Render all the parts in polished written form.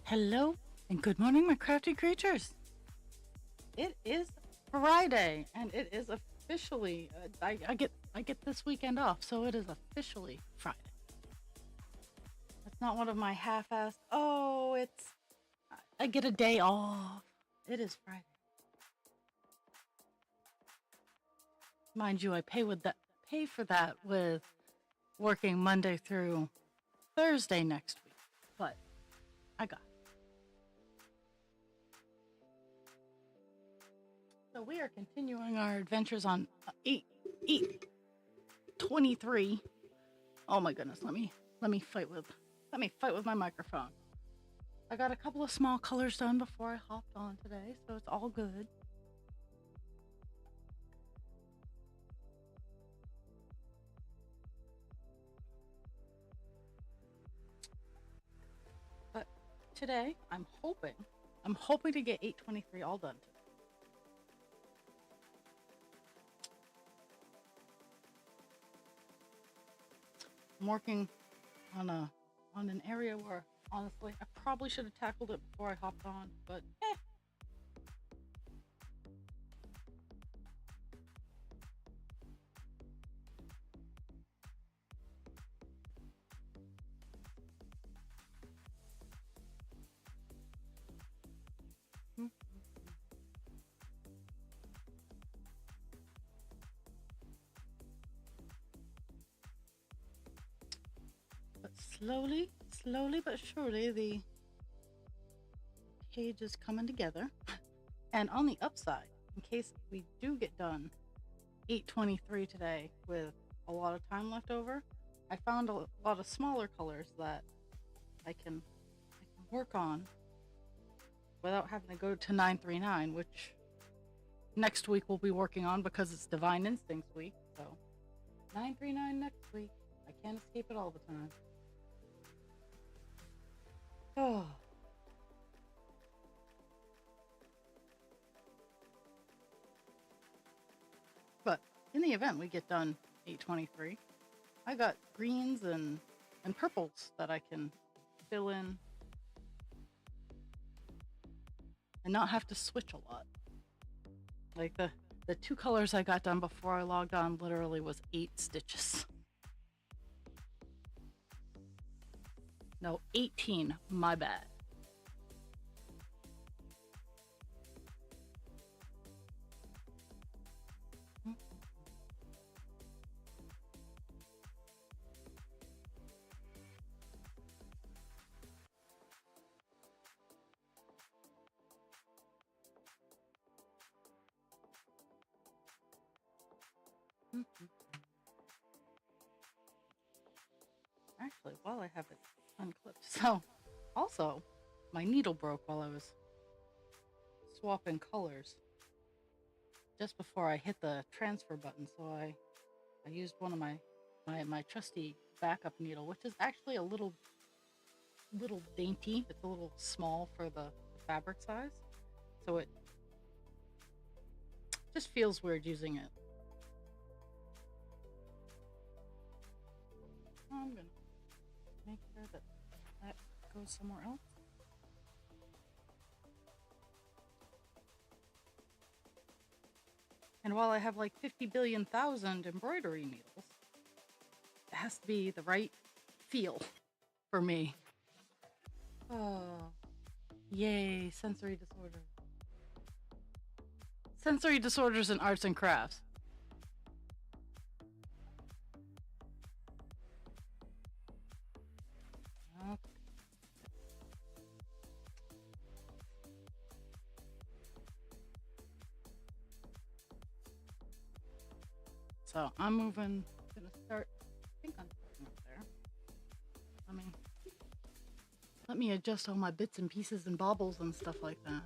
Hello and good morning, my crafty creatures. It is Friday, and it is officially. I get this weekend off, so it is officially Friday. It's not one of my half-assed. Oh, I get a day off. It is Friday. Mind you, I pay for that with working Monday through Thursday next week, but I got it. So we are continuing our adventures on 823. Oh my goodness, let me fight with my microphone. I got a couple of small colors done before I hopped on today, so it's all good. But today I'm hoping to get 823 all done today. I'm working on an area where honestly I probably should have tackled it before I hopped on, but But slowly but surely, the page is coming together. And on the upside, in case we do get done 823 today with a lot of time left over, I found a lot of smaller colors that I can work on without having to go to 939, which next week we'll be working on because it's Divine Instincts week. So 939 next week. I can't escape it all the time. Oh. But in the event we get done 823, I got greens and purples that I can fill in and not have to switch a lot. Like the two colors I got done before I logged on literally was 8 stitches. No, 18, my bad. Actually, while I have it unclipped. So, also, my needle broke while I was swapping colors just before I hit the transfer button. So I used one of my trusty backup needle, which is actually a little dainty. It's a little small for the fabric size. So it just feels weird using it. I'm gonna make sure that goes somewhere else. And while I have like 50 billion thousand embroidery needles, it has to be the right feel for me. Oh, yay, sensory disorder. Sensory disorders in arts and crafts. Okay. So I'm moving, gonna start, I think I'm starting up there. Let me adjust all my bits and pieces and baubles and stuff like that.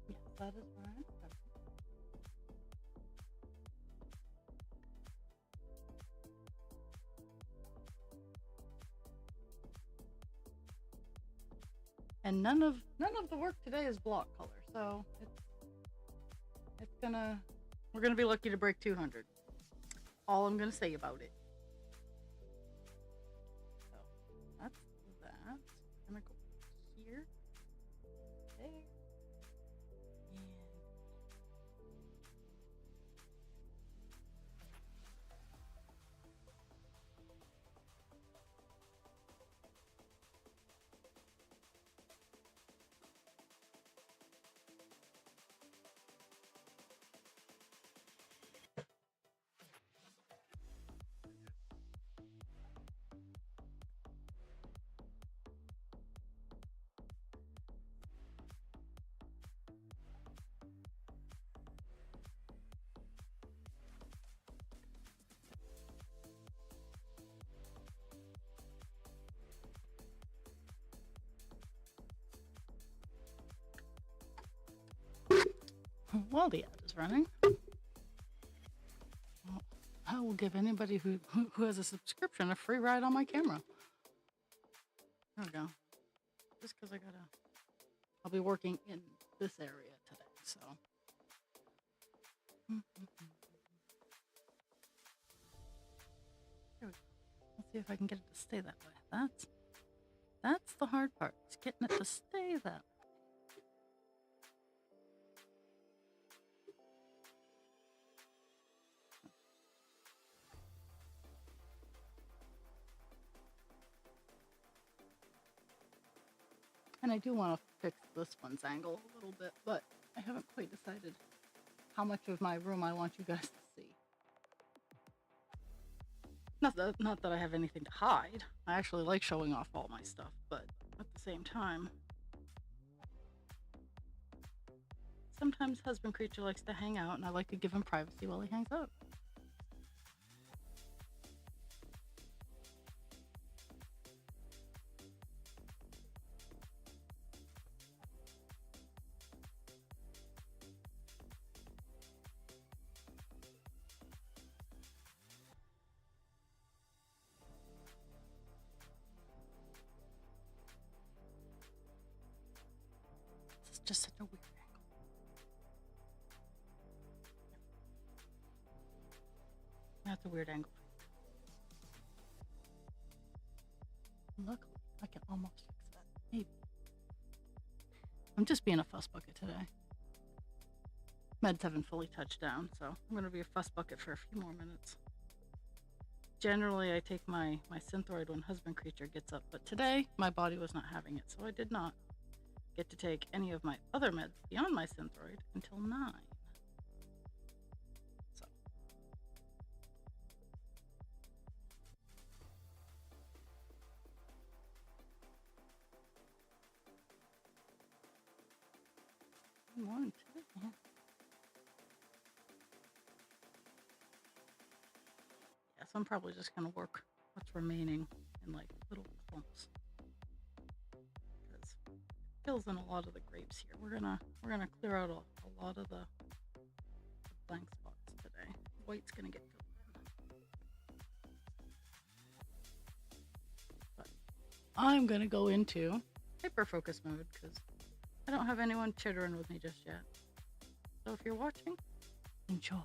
Yes, that is where I'm starting. And none of the work today is block color, so we're gonna be lucky to break 200. all I'm going to say about it. So that's that. I'm going to go here, there, and while the ad is running, I will give anybody who has a subscription a free ride on my camera. There we go. Just because I'll be working in this area today, so. There we go. Let's see if I can get it to stay that way. That's the hard part, is getting it to stay that way. And I do want to fix this one's angle a little bit, but I haven't quite decided how much of my room I want you guys to see. Not that I have anything to hide. I actually like showing off all my stuff, but at the same time, sometimes husband creature likes to hang out, and I like to give him privacy while he hangs out. It's just such a weird angle. That's a weird angle. Luckily, I can almost fix that. Maybe. I'm just being a fuss bucket today. Meds haven't fully touched down, so I'm going to be a fuss bucket for a few more minutes. Generally, I take my Synthroid when husband creature gets up, but today my body was not having it, so I did not get to take any of my other meds beyond my Synthroid until 9. So. Good morning, too. Yeah. So I'm probably just going to work what's remaining in like little clumps. Because it fills in a lot of the grapes here. We're gonna clear out a lot of the blank spots today. White's gonna get filled in. But I'm gonna go into hyper focus mode because I don't have anyone chittering with me just yet. So if you're watching, enjoy.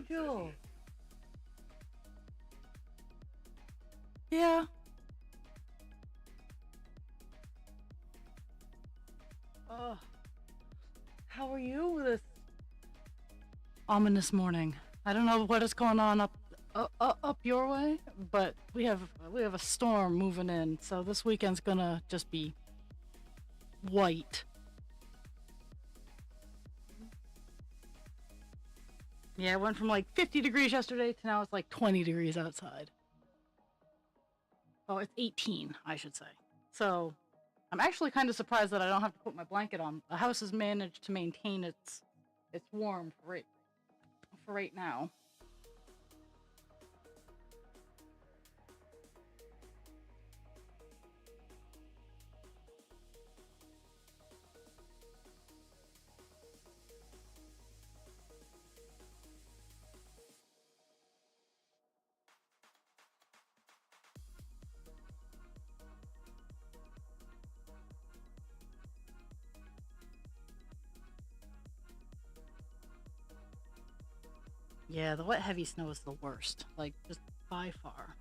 Jojo. Yeah. Oh, how are you this ominous morning? I don't know what is going on up your way, but we have a storm moving in, so this weekend's gonna just be white. Yeah, it went from like 50 degrees yesterday to now it's like 20 degrees outside. Oh, it's 18, I should say. So I'm actually kind of surprised that I don't have to put my blanket on. The house has managed to maintain its warm for right now. Yeah, the wet heavy snow is the worst, like just by far.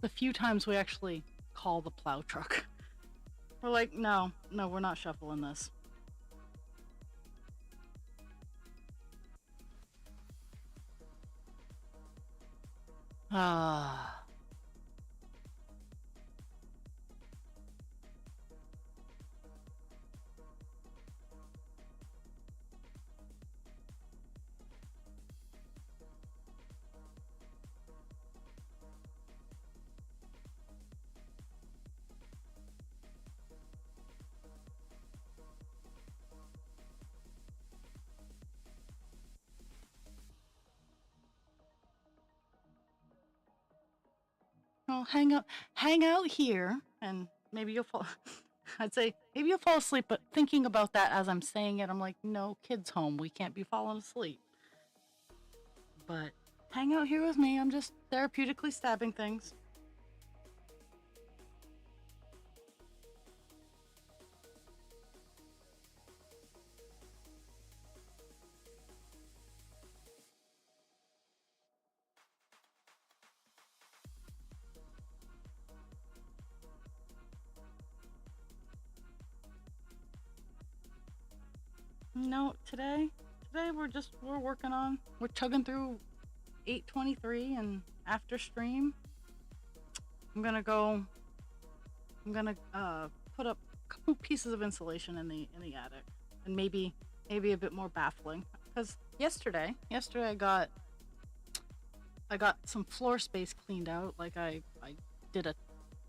The few times we actually call the plow truck. We're like, no, we're not shuffling this. Ah. Well, hang out here, and maybe you'll fall. I'd say maybe you'll fall asleep, but thinking about that as I'm saying it, I'm like, no, kids home. We can't be falling asleep. But hang out here with me. I'm just therapeutically stabbing things. No, today we're chugging through 8:23, and after stream, I'm gonna go. I'm gonna put up a couple pieces of insulation in the attic, and maybe a bit more baffling. Because yesterday I got some floor space cleaned out. Like I did a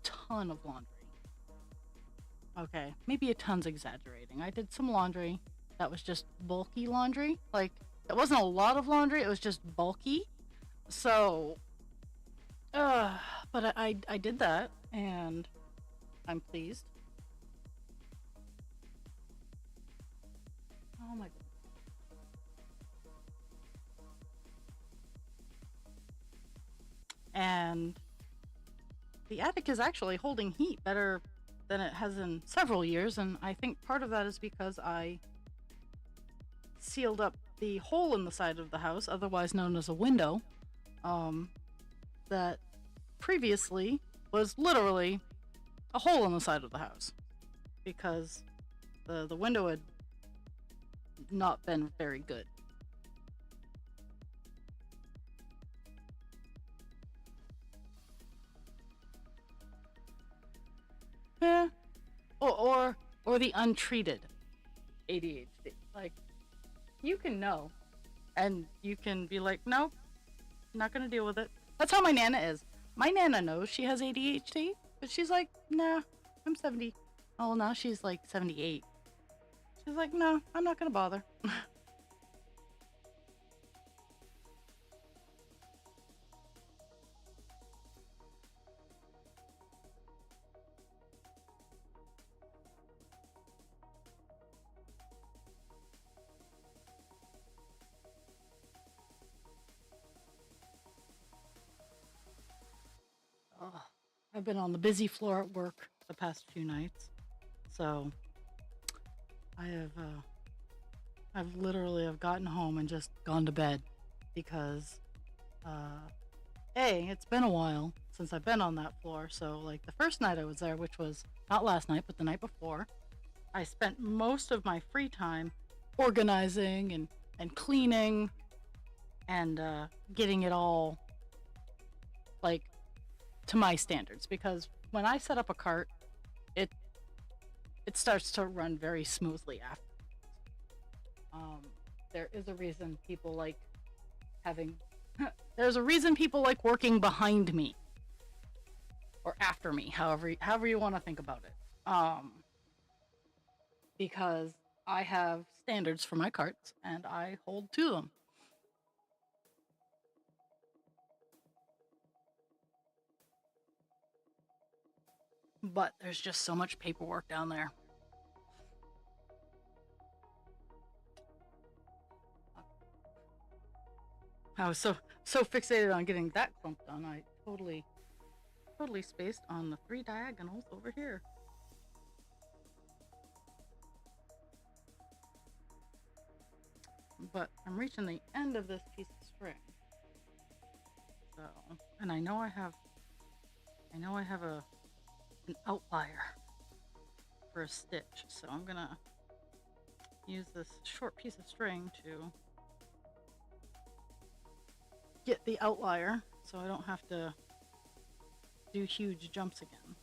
ton of laundry. Okay, maybe a ton's exaggerating. I did some laundry that was just bulky laundry. Like it wasn't a lot of laundry. It was just bulky. So, uh, but I did that, and I'm pleased. Oh my god. And the attic is actually holding heat better than it has in several years, and I think part of that is because I sealed up the hole in the side of the house, otherwise known as a window, that previously was literally a hole in the side of the house because the window had not been very good. Yeah, or the untreated ADHD. Like you can know, and you can be like, nope, not gonna deal with it. That's how my Nana is. My Nana knows she has ADHD, but she's like, nah, I'm 70. Oh, now she's like 78. She's like, no, I'm not gonna bother. Ugh. I've been on the busy floor at work the past few nights, so I have I've literally have gotten home and just gone to bed because uh it's been a while since I've been on that floor. So like the first night I was there, which was not last night but the night before, I spent most of my free time organizing and cleaning and getting it all like to my standards, because when I set up a cart, it it starts to run very smoothly after. Um, there is a reason people like having. There's a reason people like working behind me or after me, however you want to think about it. Because I have standards for my carts and I hold to them. But there's just so much paperwork down there. I was so fixated on getting that clump done, I totally spaced on the 3 diagonals over here. But I'm reaching the end of this piece of string. So, and I know I have an outlier for a stitch, so I'm gonna use this short piece of string to get the outlier so I don't have to do huge jumps again.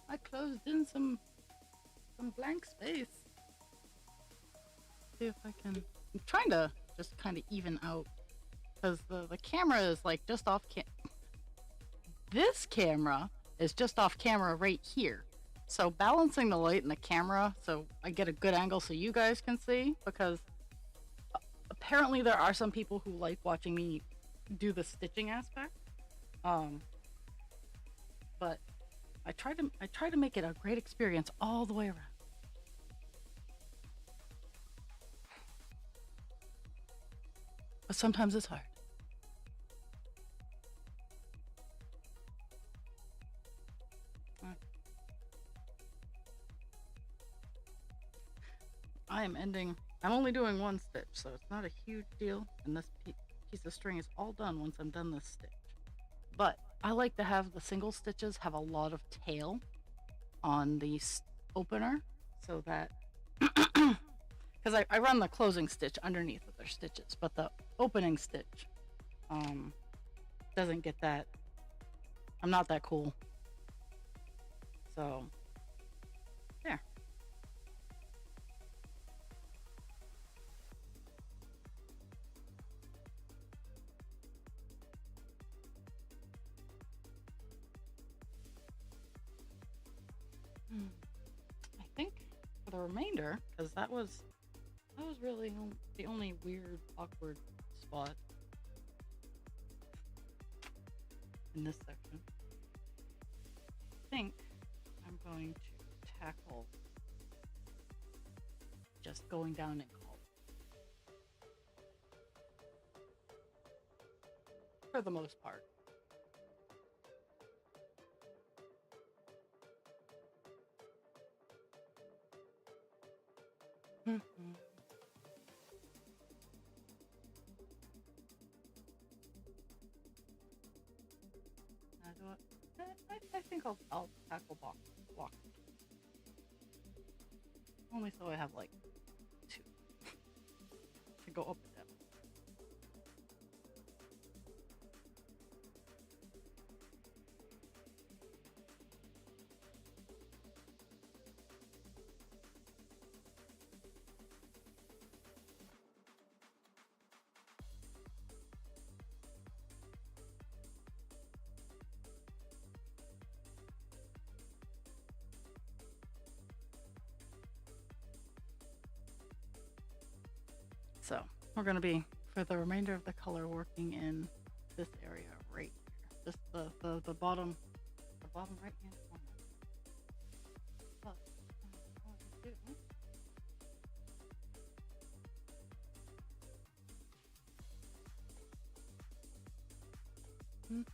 I closed in some blank space. See if I can. I'm trying to just kind of even out because the camera is like just off This camera is just off camera right here. So balancing the light and the camera so I get a good angle so you guys can see, because apparently there are some people who like watching me do the stitching aspect. But I try to make it a great experience all the way around. But sometimes it's hard. I'm only doing one stitch, so it's not a huge deal, and this piece of string is all done once I'm done this stitch. But I like to have the single stitches have a lot of tail on the opener, so that because I run the closing stitch underneath of their stitches, but the opening stitch doesn't get that. I'm not that cool. So there. I think for the remainder, because that was really the only weird, awkward spot in this section. I think I'm going to tackle just going down in color for the most part. I think I'll tackle block. Only so I have like 2 to go up and down. we're going to be, for the remainder of the color, working in this area right here. Just the bottom right hand corner. But, what I do Mhm.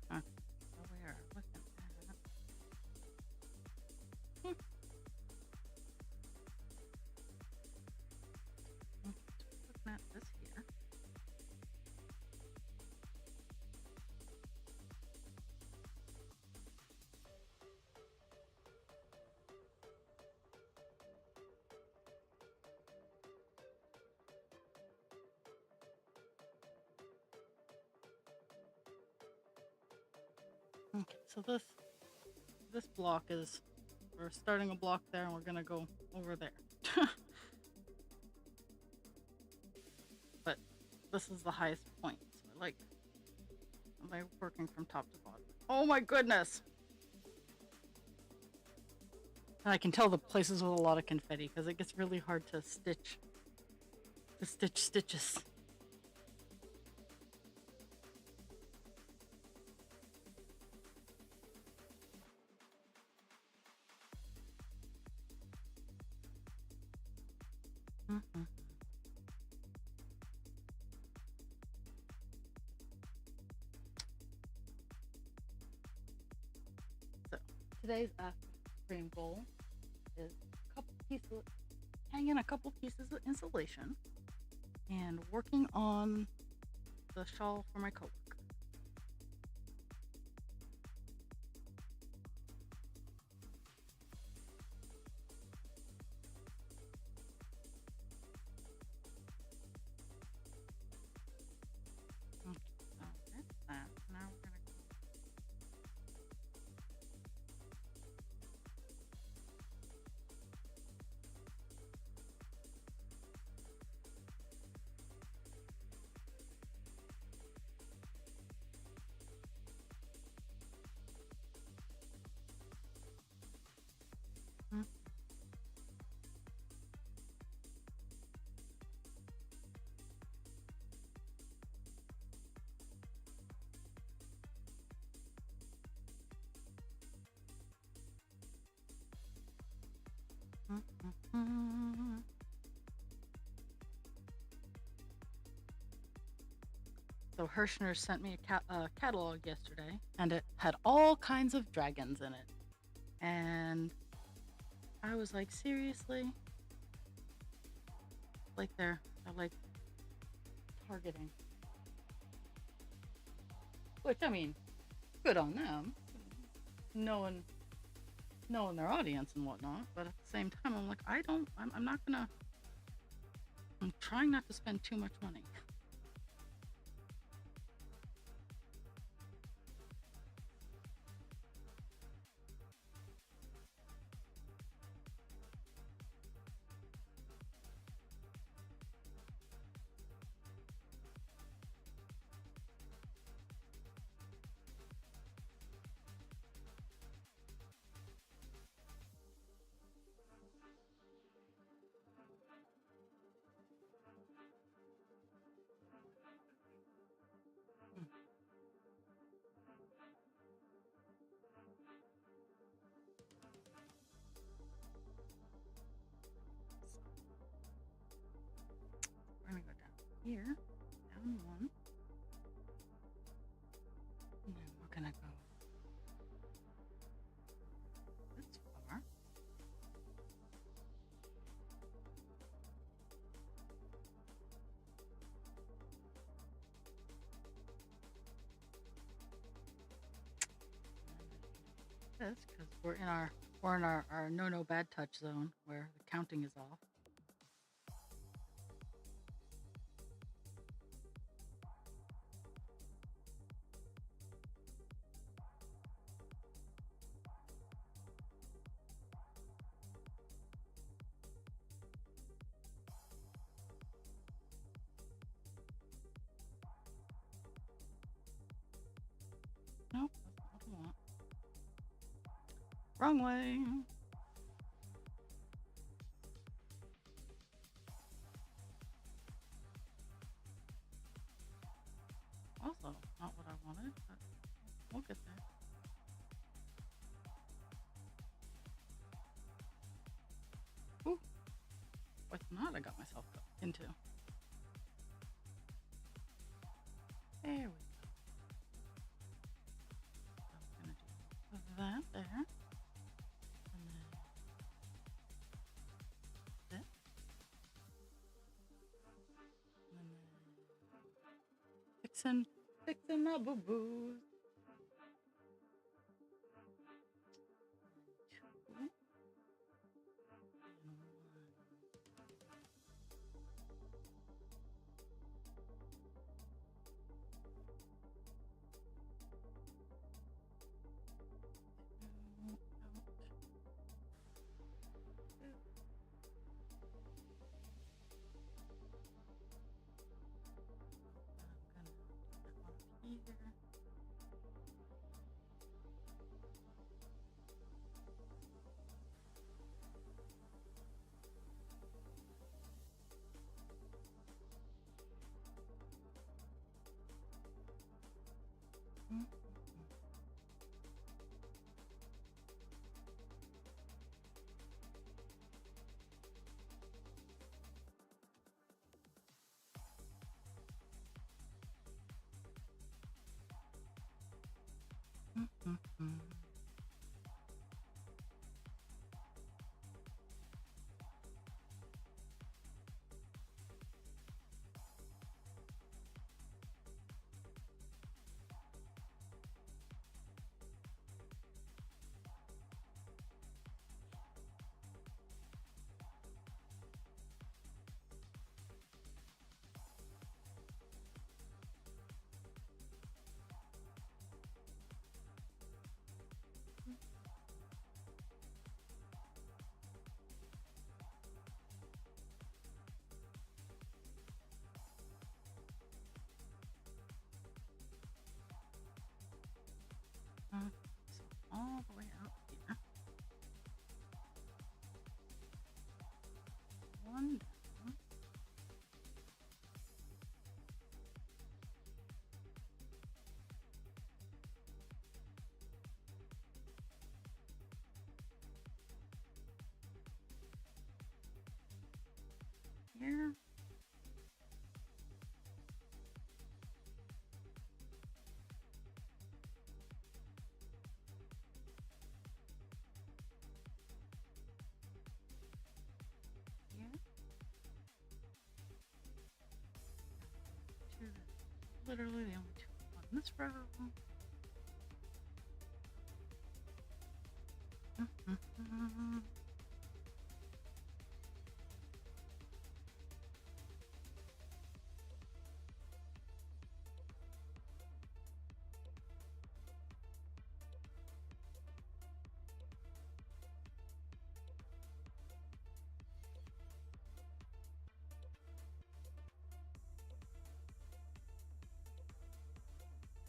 Okay, so we are looking at hmm, okay, so we're looking at this here. Okay, so this block is, we're starting a block there and we're gonna go over there. But this is the highest point, so I like working from top to bottom. Oh my goodness! And I can tell the places with a lot of confetti because it gets really hard to stitch stitches. Mhm. So today's cream goal is hanging a couple pieces of insulation and working on the shawl for my coworker. Okay, so that's that. Now we're gonna go. Mhm. So Hirschner sent me a catalog yesterday, and it had all kinds of dragons in it. And I was like, seriously? Like they're like targeting. Which I mean, good on them, knowing their audience and whatnot. But at the same time, I'm like, I'm not gonna. I'm trying not to spend too much money. We're gonna go down here, down one, and then we're gonna go this far. This because we're in our no bad touch zone where the counting is off. Nope, that's not what I want. Wrong way. Also, not what I wanted, but we'll get there. Ooh, what's not I got myself into? There we go. I'm gonna do that there. And then this. And then fixing my boo-boos. Two. And one. So all the way out here. One down. Here. Here. Two. Literally the only two on this row.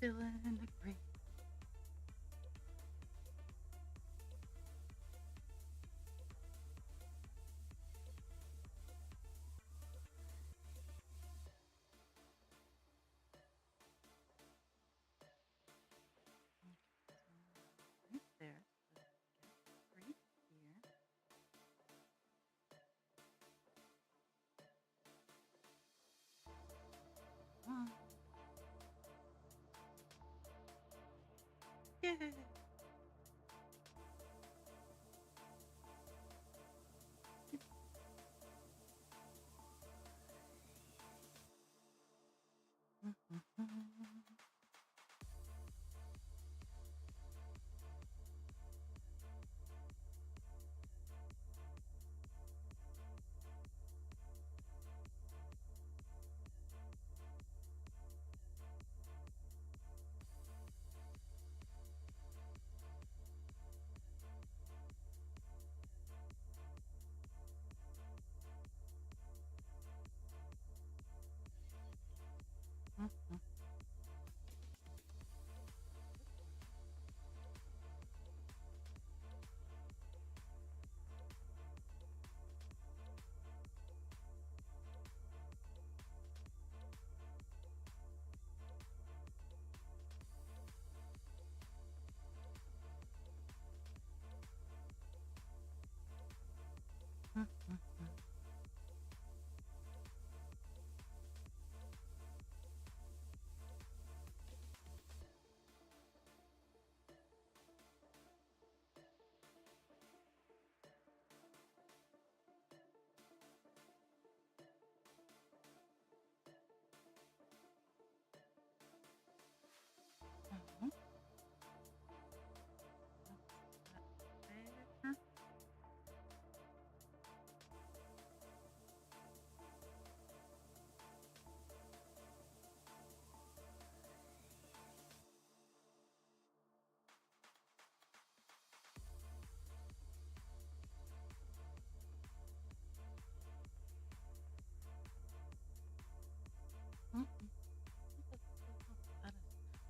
Feeling the great. Right there. Right here. One. Yay!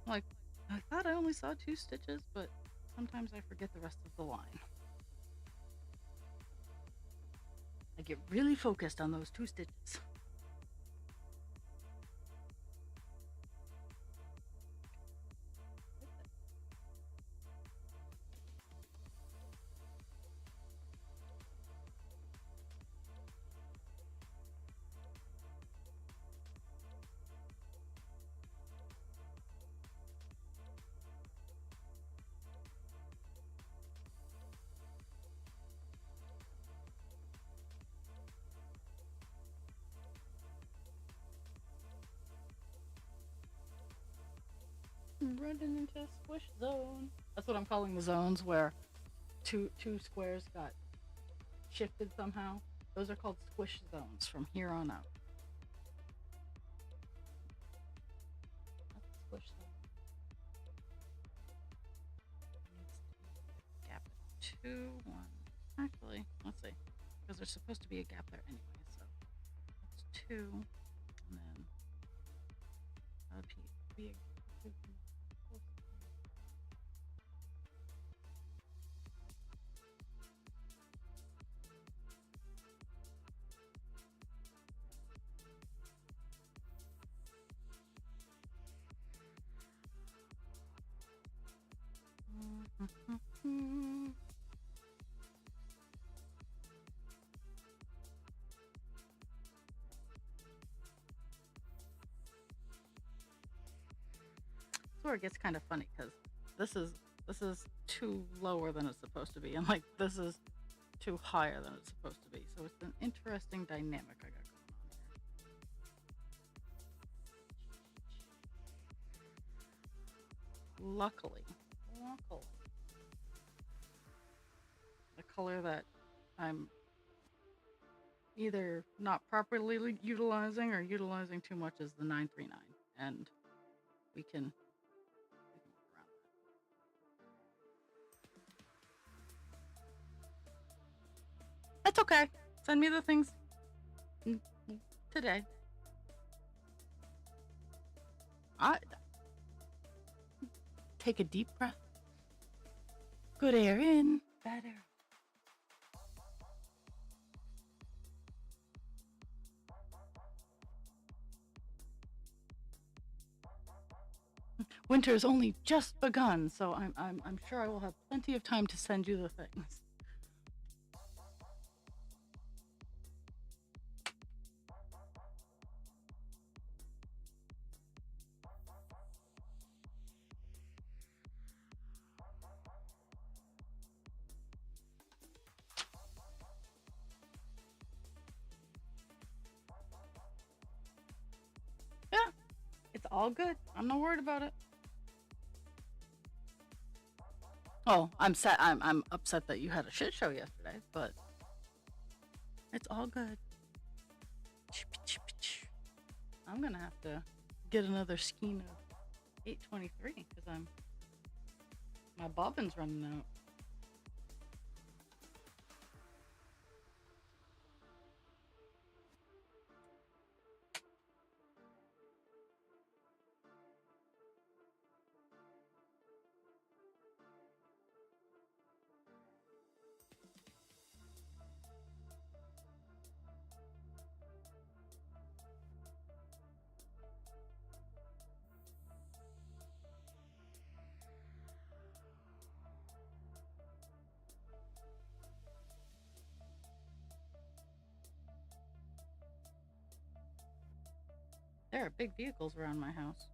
Like, I thought I only saw 2 stitches, but sometimes I forget the rest of the line. I get really focused on those 2 stitches. Running into a squish zone. That's what I'm calling the zones where two squares got shifted somehow. Those are called squish zones from here on out. That's a squish zone. Gap at 2, 1. Actually, let's see, because there's supposed to be a gap there anyway. So that's 2, and then that would be a gap. Where it gets kind of funny because this is too lower than it's supposed to be, and like this is too higher than it's supposed to be. So it's an interesting dynamic I got going on here. Luckily, the color that I'm either not properly utilizing or utilizing too much is the 939, and we can work around that. That's okay. Send me the things today. Take a deep breath. Good air in, bad air. Winter has only just begun, so I'm sure I will have plenty of time to send you the things. Yeah, it's all good. I'm not worried about it. Oh, I'm upset that you had a shit show yesterday, but it's all good. I'm gonna have to get another skein of 823 because my bobbin's running out. There are big vehicles around my house.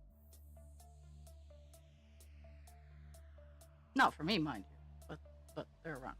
Not for me, mind you, but they're around.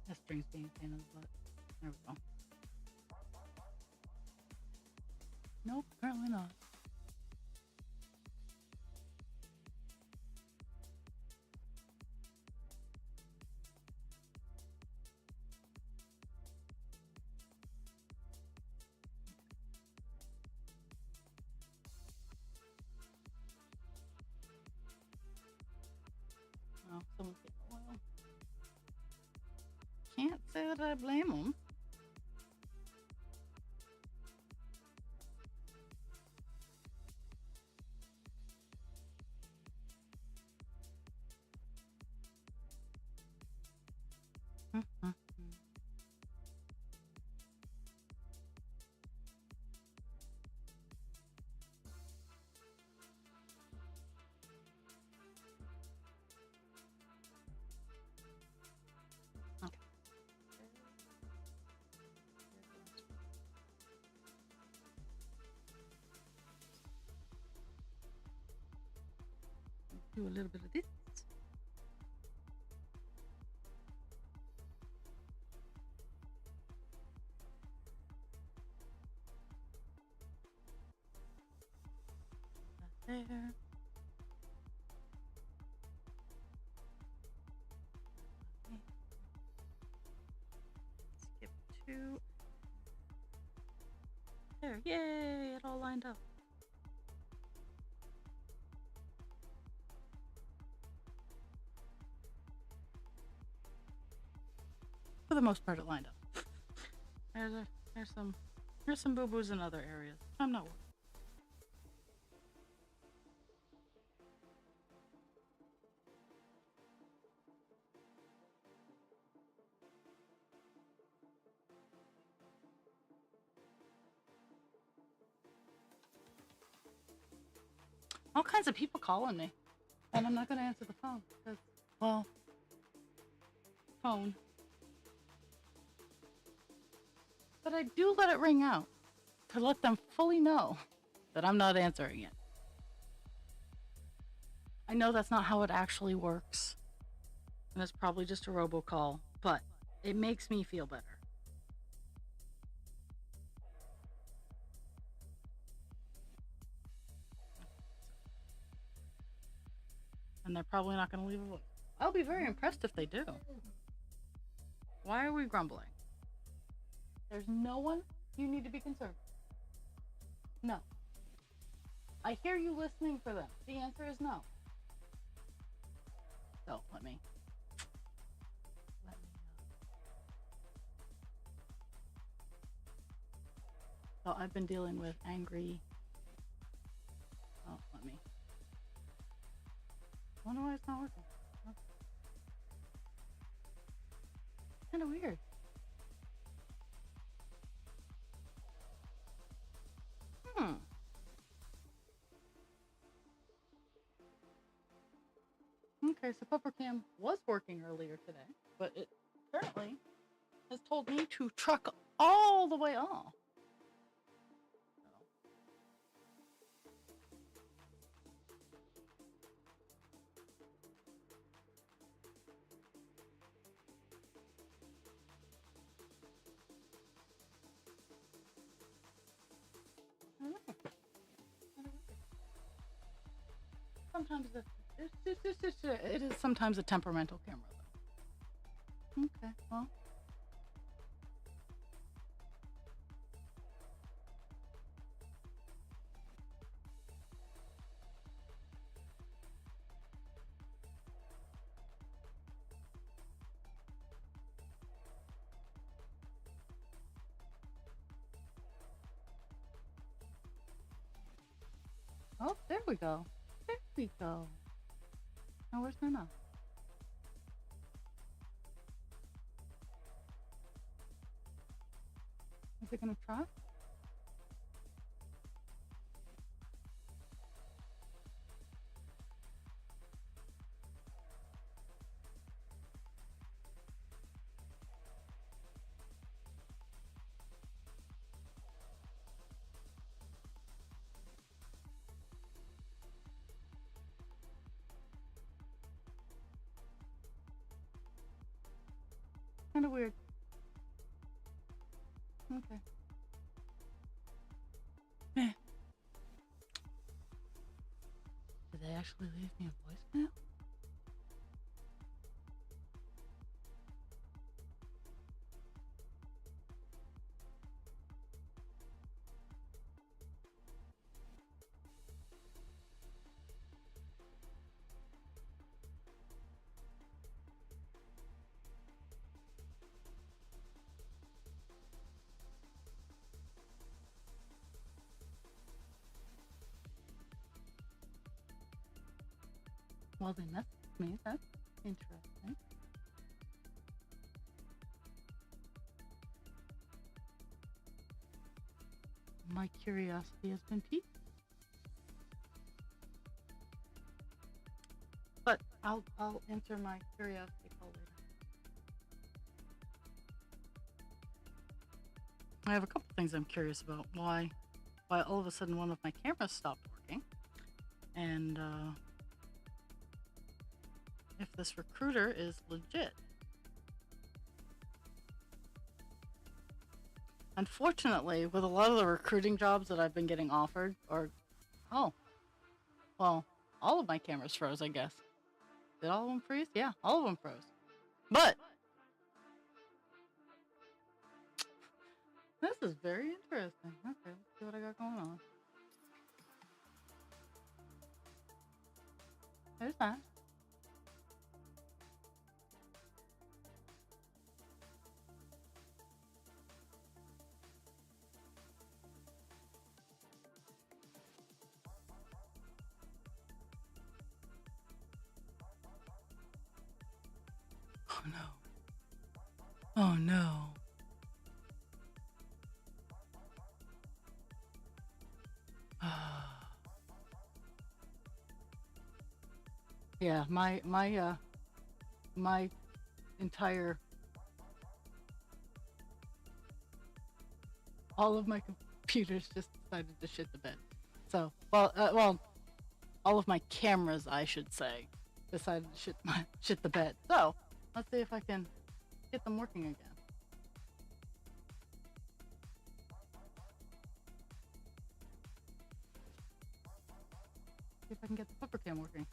That string's being a pain in the butt. There we go. Nope, apparently not. Oh, someone's getting oil. Can't say that I blame them. Okay. Do a little bit of this. Right there. Skip 2. There, yay, it all lined up. For the most part, it lined up. There's some boo-boos in other areas. I'm not worried. All kinds of people calling me, and I'm not going to answer the phone because, well, phone. But I do let it ring out to let them fully know that I'm not answering it. I know that's not how it actually works, and it's probably just a robocall, but it makes me feel better. And they're probably not going to leave a voice. I'll be very impressed if they do. Why are we grumbling? There's no one you need to be concerned with. No. I hear you listening for them. The answer is no. So, let me So I've been dealing with angry. Oh, let me. I wonder why it's not working. Oh. Kind of weird. Okay, so PupperCam was working earlier today, but it apparently has told me to truck all the way off. sometimes it is sometimes a temperamental camera though. Okay, well. Oh, there we go. There we go. Now where's my mouse? Is it gonna try? Kind of weird. Okay. Eh. Did they actually leave me a voicemail? Well, they messaged me. That's interesting. My curiosity has been piqued. But I'll answer my curiosity call later. I have a couple things I'm curious about. Why all of a sudden one of my cameras stopped working, and if this recruiter is legit. Unfortunately, with a lot of the recruiting jobs that I've been getting offered, all of my cameras froze, I guess. Did all of them freeze? Yeah, all of them froze. But this is very interesting. Okay, let's see what I got going on. There's that. Oh no. Oh no. Yeah, my entire all of my computers just decided to shit the bed. So, well, all of my cameras, I should say, decided to shit the bed. So, let's see if I can get them working again. See if I can get the flipper cam working.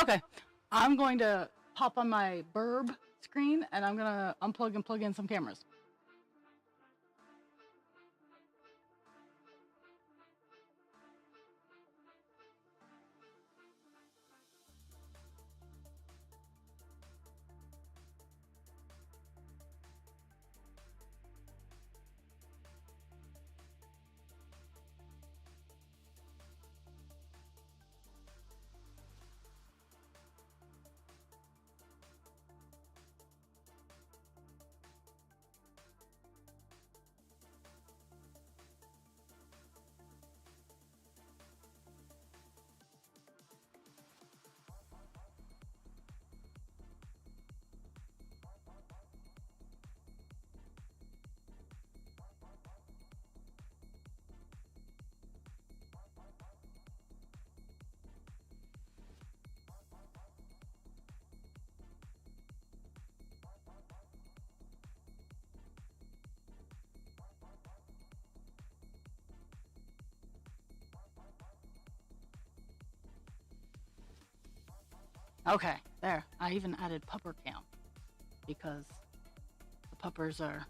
Okay, I'm going to pop on my burb screen and I'm gonna unplug and plug in some cameras. Okay, there. I even added pupper cam because the puppers are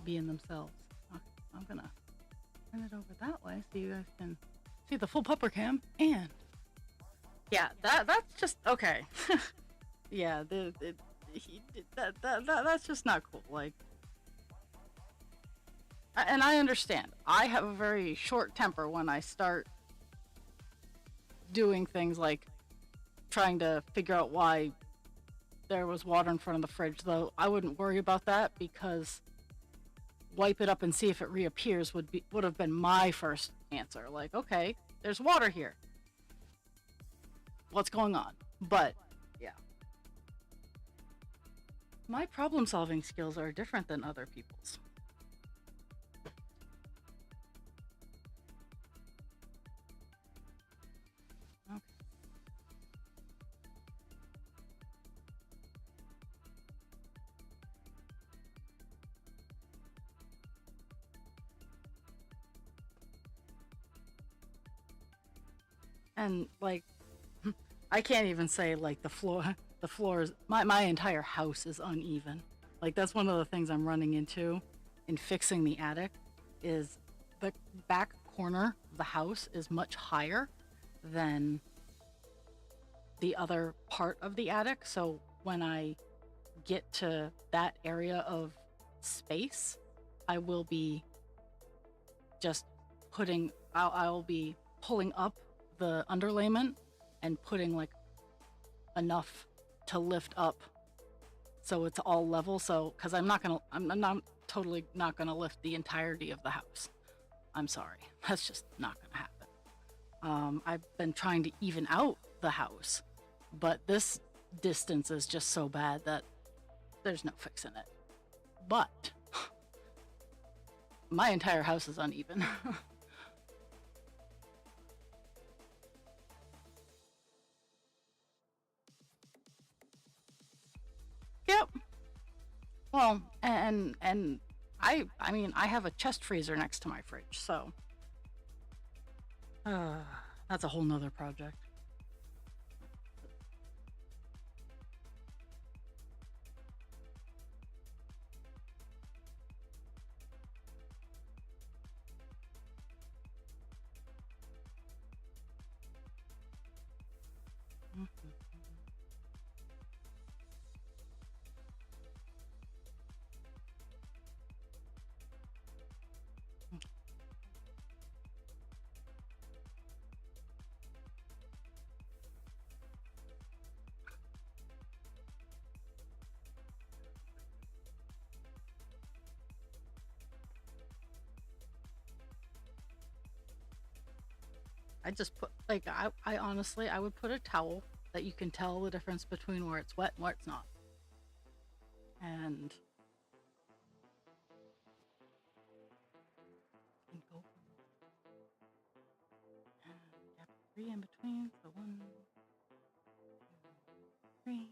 being themselves. Okay, I'm gonna turn it over that way so you guys can see the full pupper cam. And yeah, that's just okay. Yeah, that's just not cool. Like, and I understand. I have a very short temper when I start doing things like trying to figure out why there was water in front of the fridge, though I wouldn't worry about that because wipe it up and see if it reappears would have been my first answer. Like, okay, there's water here. What's going on? But yeah. My problem solving skills are different than other people's. Okay. And like I can't even say like the floors my entire house is uneven. Like that's one of the things I'm running into in fixing the attic is the back corner of the house is much higher than the other part of the attic. So when I get to that area of space, I will be just I'll be pulling up the underlayment and putting like enough to lift up so it's all level. So because I'm not totally not gonna lift the entirety of the house. I'm sorry, that's just not gonna happen. I've been trying to even out the house, but this distance is just so bad that there's no fixing it. But my entire house is uneven. Yep. Well, and I mean I have a chest freezer next to my fridge, so that's a whole nother project. Mhm. I just put like I honestly I would put a towel that you can tell the difference between where it's wet and where it's not. And you can go and gap 3 in between. So 1, 2, 3.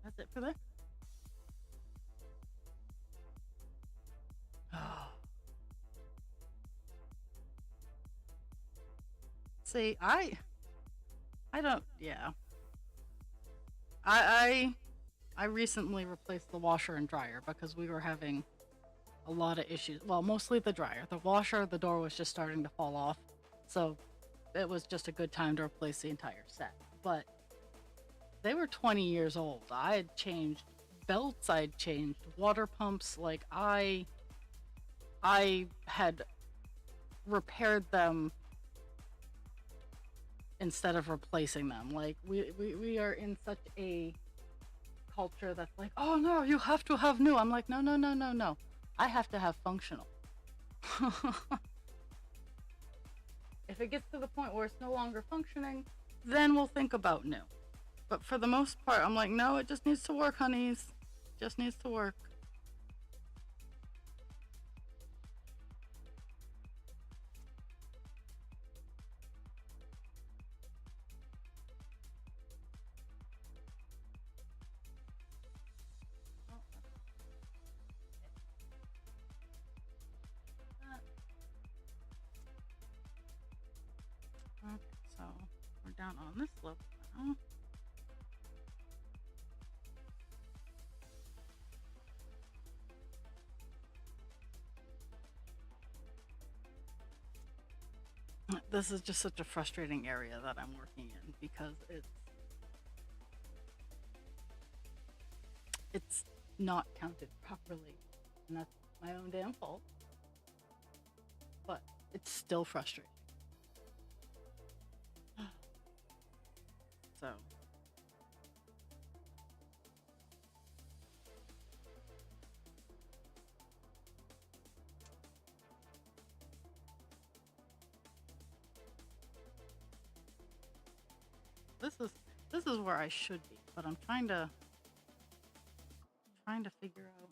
That's it for that. See, I don't. Yeah, I I recently replaced the washer and dryer because we were having a lot of issues. Well, mostly the dryer. The washer, the door was just starting to fall off, so it was just a good time to replace the entire set. But they were 20 years old. I had changed belts. I'd changed water pumps. Like I had repaired them instead of replacing them. Like we are in such a culture that's like, oh no, you have to have new. I'm like, no, no, no, no, no. I have to have functional. If it gets to the point where it's no longer functioning, then we'll think about new. But for the most part, I'm like, no, it just needs to work, honeys. Just needs to work. Okay, so we're down on this level now. This is just such a frustrating area that I'm working in because it's not counted properly, and that's my own damn fault. But it's still frustrating. So this is where I should be, but I'm trying to figure out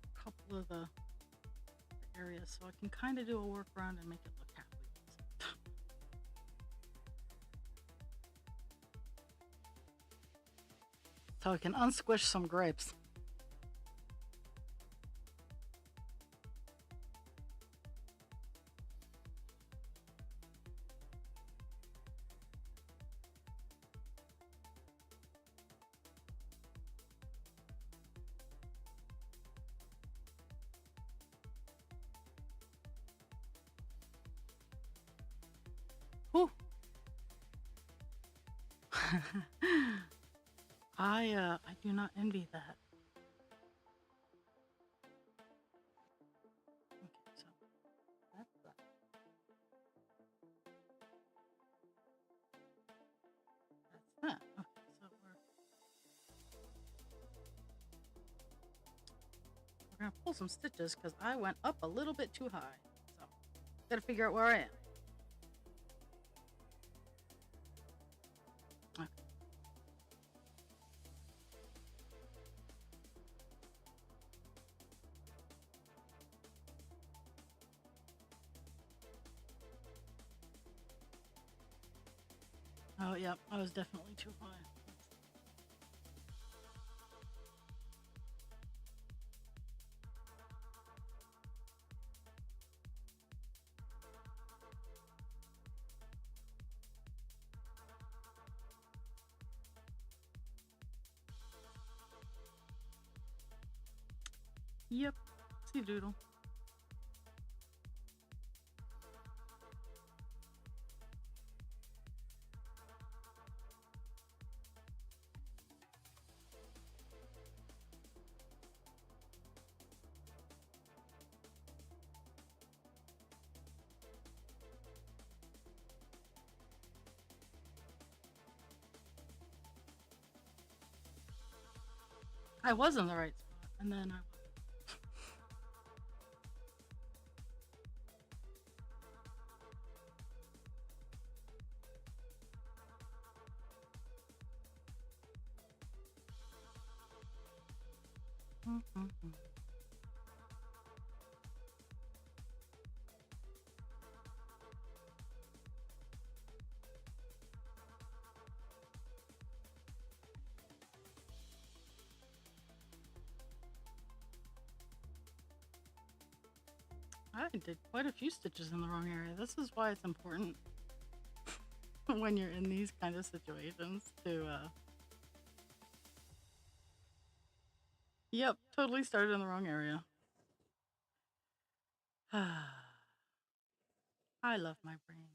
a couple of the areas so I can kind of do a workaround and make it look halfway decent. So I can unsquish some grapes. Whew. I do not envy that. Okay, so that's that. That's that. Okay, so we're gonna pull some stitches because I went up a little bit too high. So gotta figure out where I am. Okay. Oh, yep, I was definitely too high. Yep, see doodle. I was in the right spot, and then I. I did quite a few stitches in the wrong area. This is why it's important when you're in these kind of situations to Yep, totally started in the wrong area. I love my brain.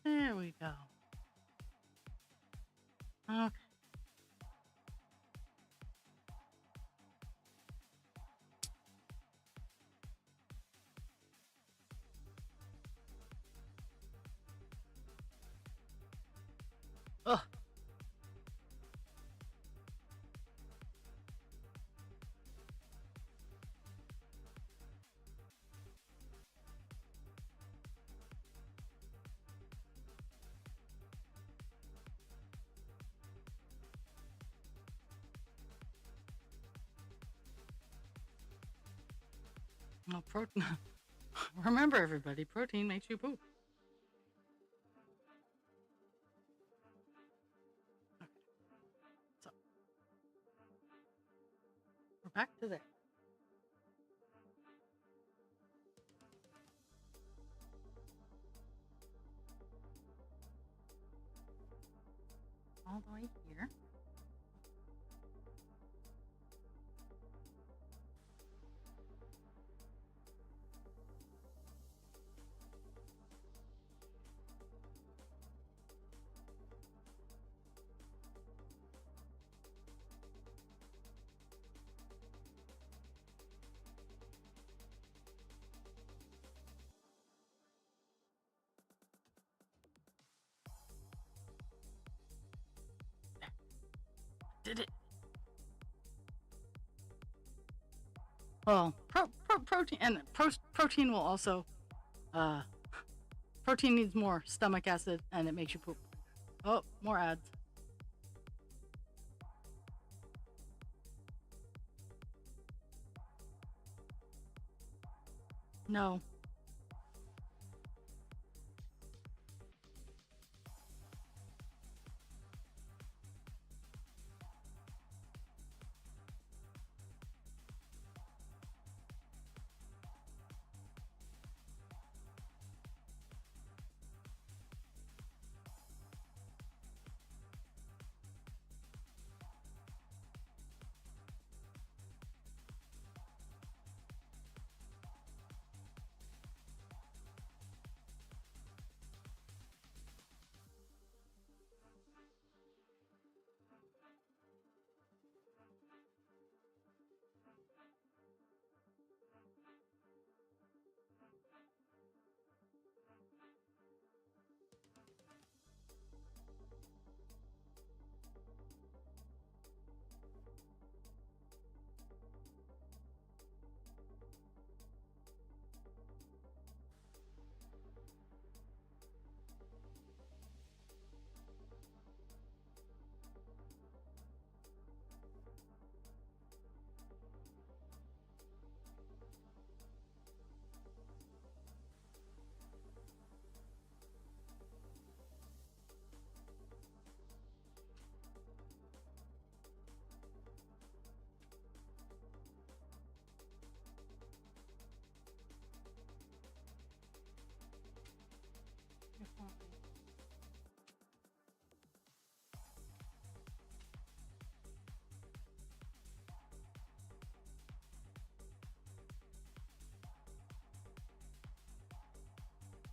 There we go. Okay. Ugh. No protein. Remember, everybody, protein makes you poop. Okay, so we're back to there. All the way here. Did it? Well, protein and protein will also, uh, protein needs more stomach acid and it makes you poop. Oh, more ads. No.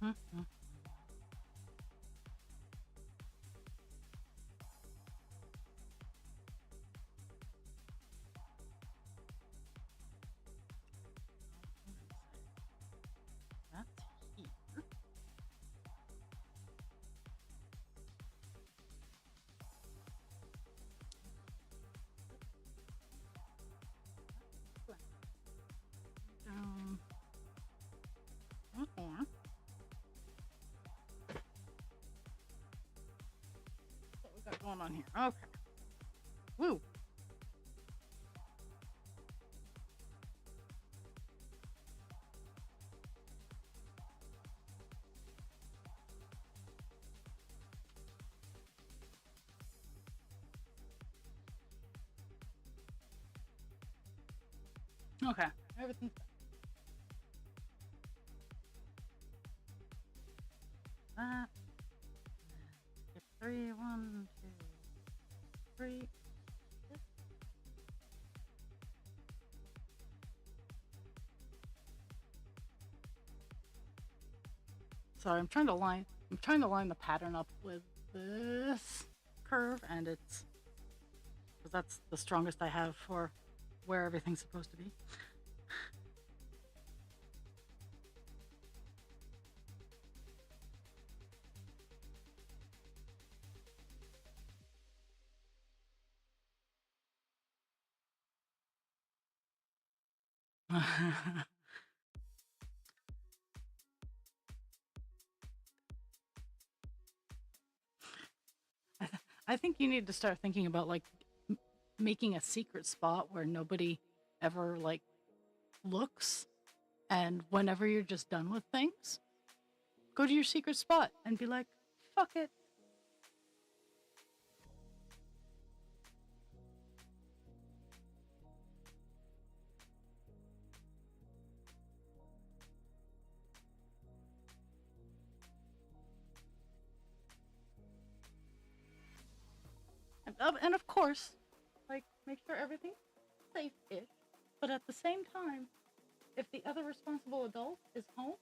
Mm-hmm. That's here. Down. More. What we got going on here? Okay. Woo. Okay. Everything's that. Skip 3, 1, 2, 3. Sorry, I'm trying to line the pattern up with this curve, and it's because that's the strongest I have for where everything's supposed to be. I think you need to start thinking about like making a secret spot where nobody ever like looks, And whenever you're just done with things, go to your secret spot and be like, fuck it. And of course, like, make sure everything's safe-ish. But at the same time, if the other responsible adult is home,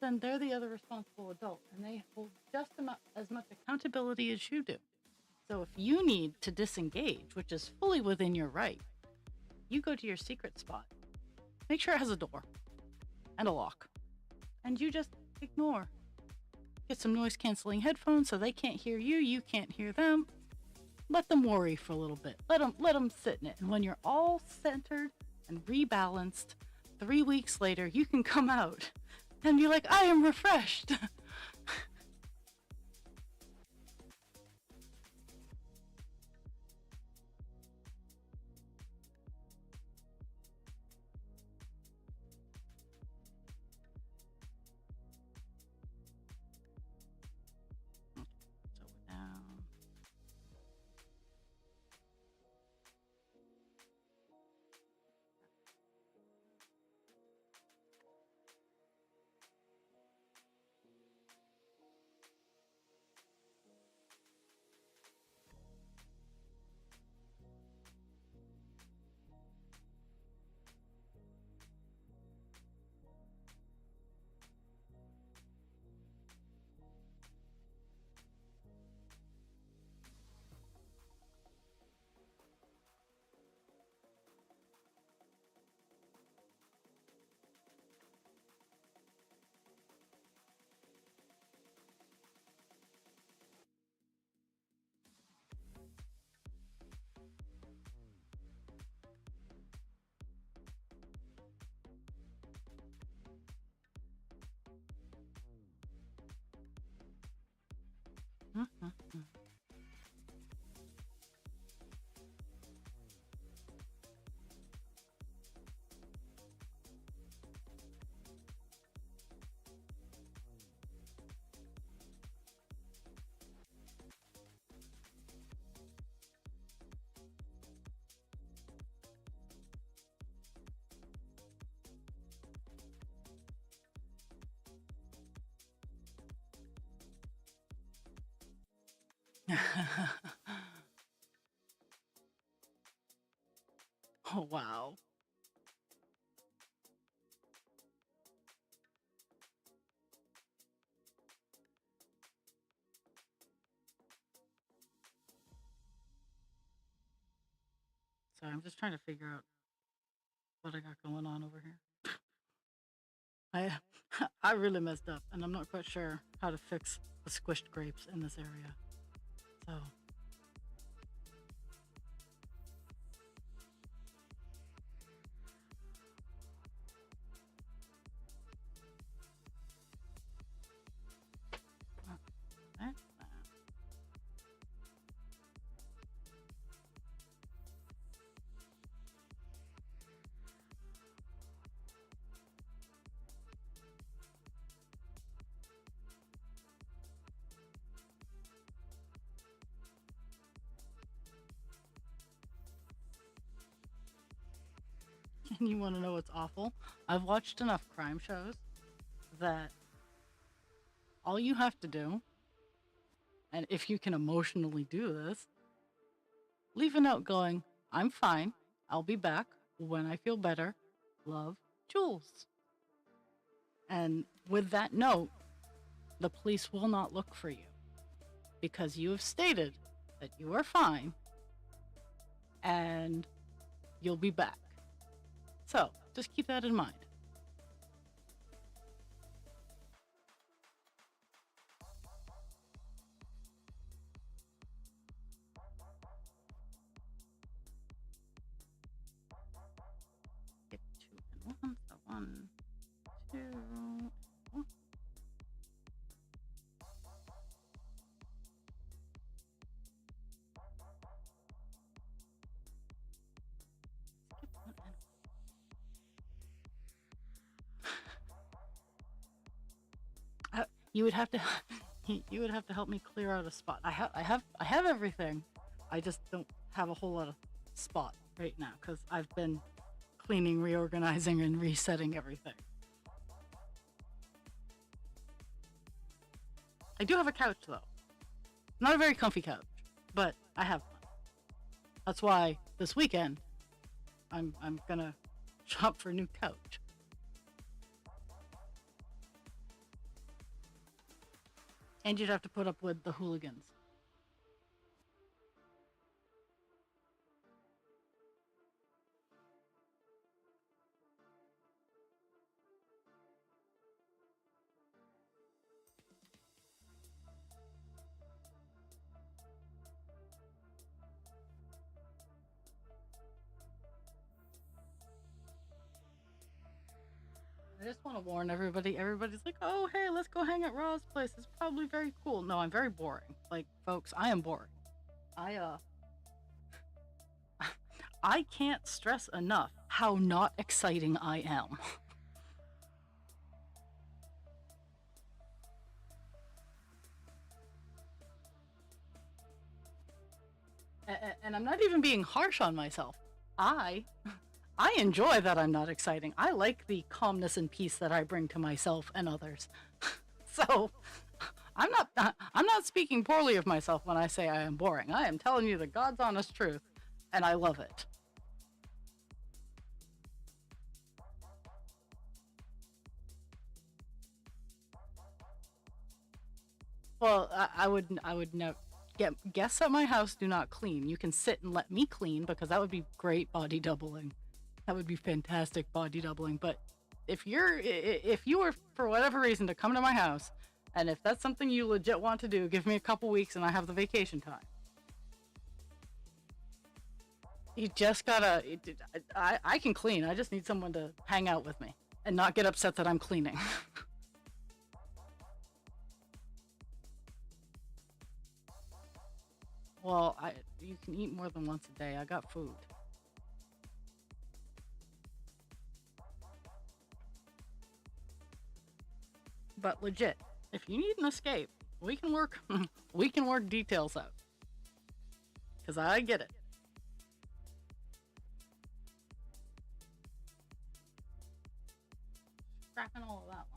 then they're the other responsible adult, and they hold just as much accountability as you do. So if you need to disengage, which is fully within your right, you go to your secret spot. Make sure it has a door and a lock, and you just ignore. Get some noise-canceling headphones so they can't hear you, you can't hear them. Let them worry for a little bit. Let them sit in it. And when you're all centered and rebalanced, 3 weeks later, you can come out and be like, I am refreshed. So now. Mm-hmm. Oh, wow. Sorry, I'm just trying to figure out what I got going on over here. I I really messed up, and I'm not quite sure how to fix the squished grapes in this area. So that's that. And you want to know what's awful? I've watched enough crime shows that all you have to do, and if you can emotionally do this, leave a note going, I'm fine. I'll be back when I feel better. Love, Jules. And with that note, the police will not look for you because you have stated that you are fine and you'll be back. So just keep that in mind. Get 2 and 1, so 1, 2, 1. Skip 1 and 1. You would have to you would have to help me clear out a spot. I have everything. I just don't have a whole lot of spot right now because I've been cleaning, reorganizing, and resetting everything. I do have a couch though. Not a very comfy couch, but I have one. That's why this weekend I'm gonna shop for a new couch. And you'd have to put up with the hooligans. I just want to warn everybody. Everybody's like, "Oh, hey, let's go hang at Ra's place. It's probably very cool." No, I'm very boring. Like, folks, I am boring. I I can't stress enough how not exciting I am. And I'm not even being harsh on myself. I I enjoy that I'm not exciting. I like the calmness and peace that I bring to myself and others. So, I'm not speaking poorly of myself when I say I am boring. I am telling you the God's honest truth, and I love it. Well, I would know. Guests at my house do not clean. You can sit and let me clean because that would be great body doubling. That would be fantastic body doubling. But if you were for whatever reason to come to my house, and if that's something you legit want to do, give me a couple weeks and I have the vacation time. You just gotta. I can clean. I just need someone to hang out with me and not get upset that I'm cleaning. Well, you can eat more than once a day. I got food. But legit, if you need an escape, we can work we can work details out. Cause I get it. Scrapping all of that line.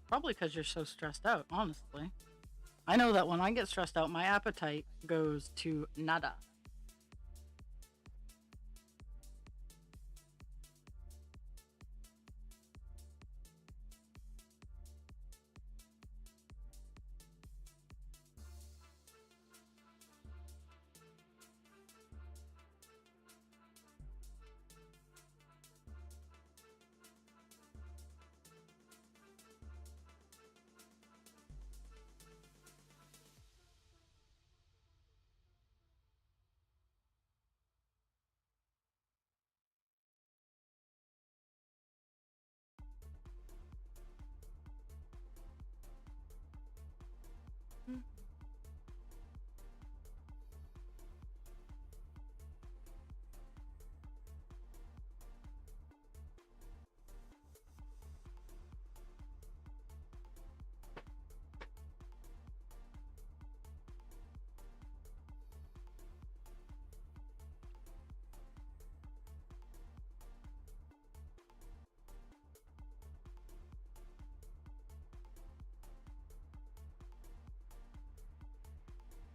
Probably because you're so stressed out, honestly. I know that when I get stressed out, my appetite goes to nada.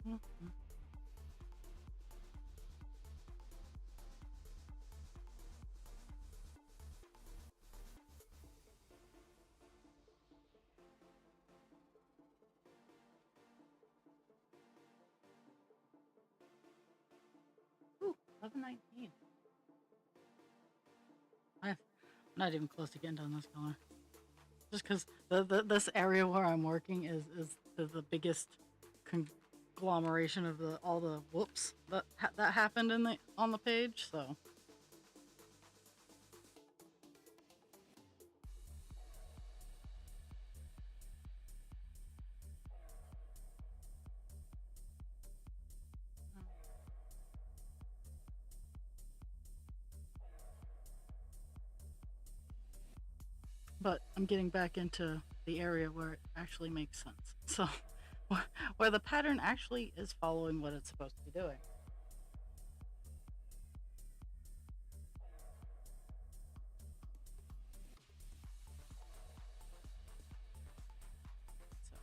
Mhm. Ooh, 11:19. I'm not even close to getting done this color. Just because this area where I'm working is the biggest conglomeration of the all the whoops that happened in the on the page. So but I'm getting back into the area where it actually makes sense. So, where the pattern actually is following what it's supposed to be doing. So,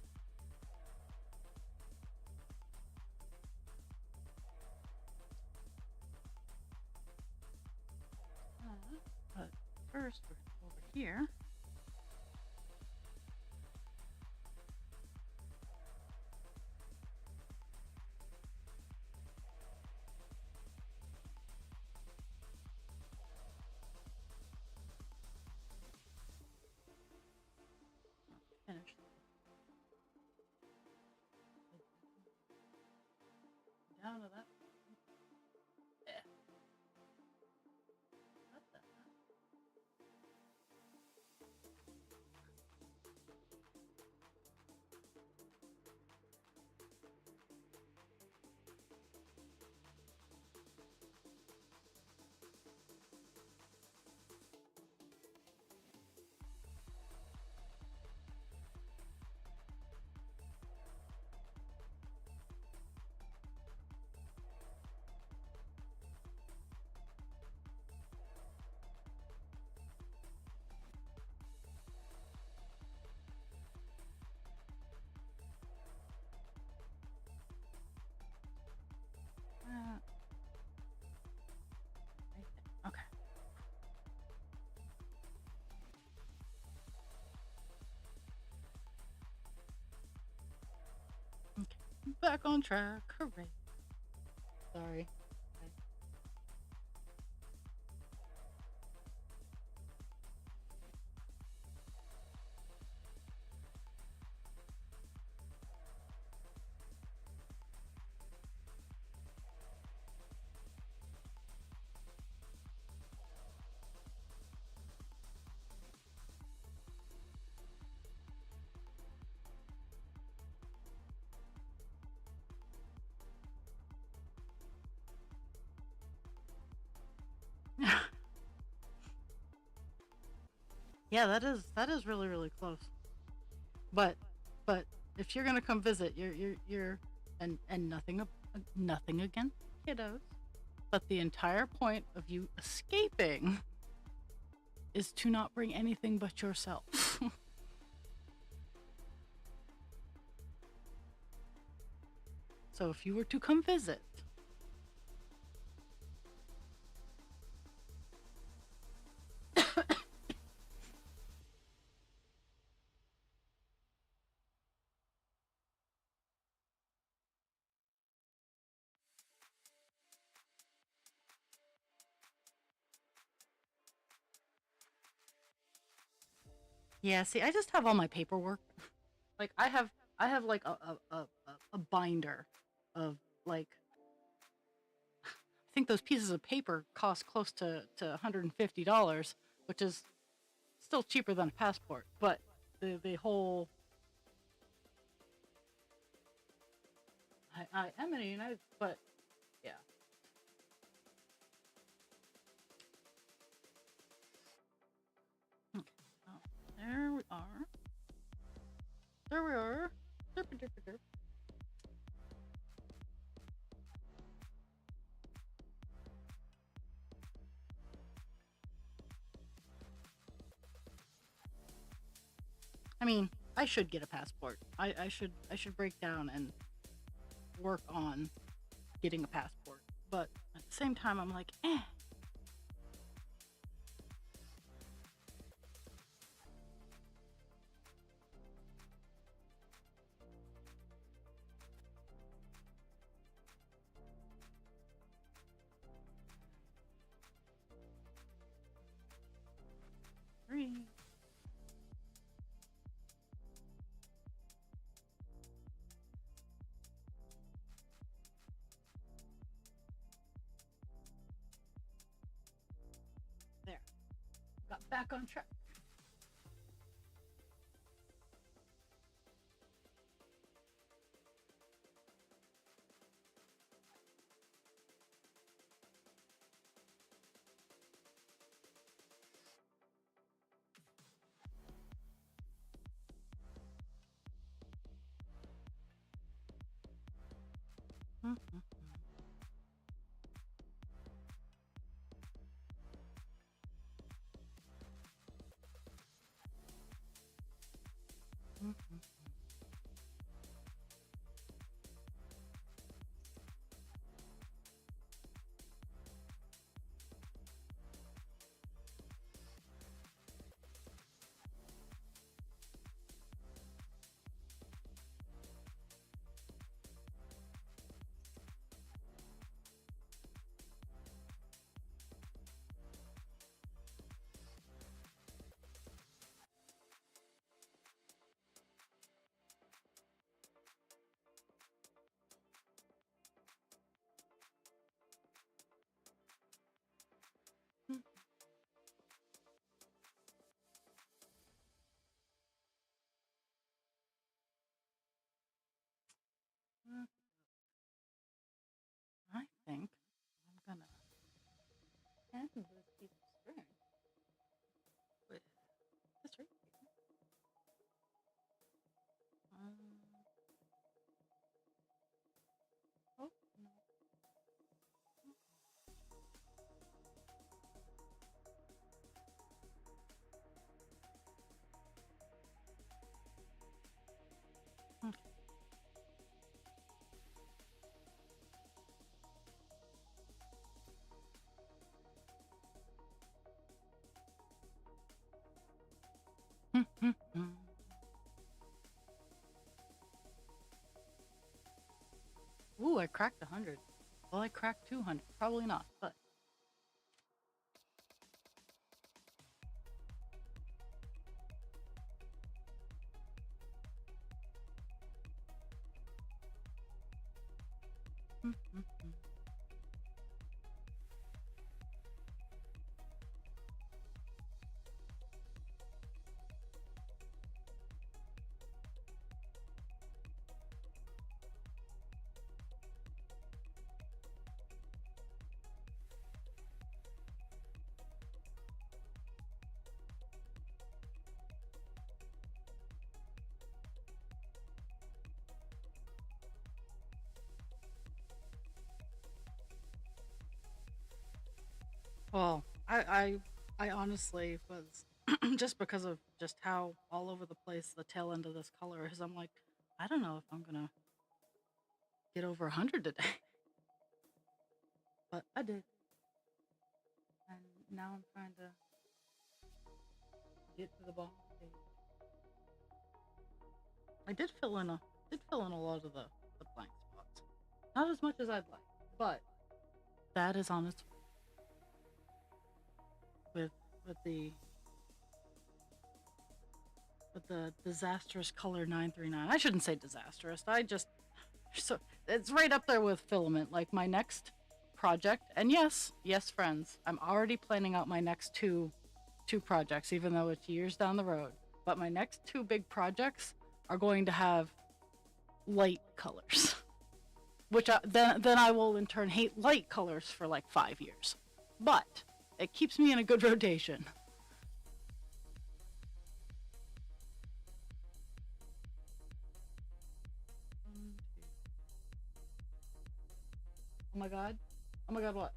but first, we're going to go over here. Finish down to that. Yeah. What the heck? Right there. Okay. Okay. Back on track. Hooray. Sorry. Yeah, that is really really close. But but if you're gonna come visit, you're and nothing against kiddos, but the entire point of you escaping is to not bring anything but yourself. So if you were to come visit, yeah. See, I just have all my paperwork. Like I have like a binder of like I think those pieces of paper cost close to $150, which is still cheaper than a passport. But the whole I am in the United, but yeah. Okay. Oh, there we are. There we are. Derp, derp, derp. I mean, I should get a passport. I should break down and work on getting a passport. But at the same time, I'm like, eh. Three. There. Got back on track. Mm-hmm. Mm-hmm. Mm-hmm. I think I'm gonna handle this piece of string with this right here. Oh no. Okay. Mm-hmm. Ooh, I cracked 100. Well, I cracked 200. Probably not, but. Mm-hmm. Well, I honestly was just because of just how all over the place the tail end of this color is. I'm like, I don't know if I'm gonna get over 100 today, but I did, and now I'm trying to get to the bottom of the page. I did fill in a lot of the blank spots, not as much as I'd like, but that is on its with with the with the disastrous color 939. I shouldn't say disastrous. I just so it's right up there with filament. Like my next project, and yes, friends, I'm already planning out my next two projects, even though it's years down the road. But my next two big projects are going to have light colors, which then I will in turn hate light colors for like 5 years. But it keeps me in a good rotation. Oh my god! Oh my god! What?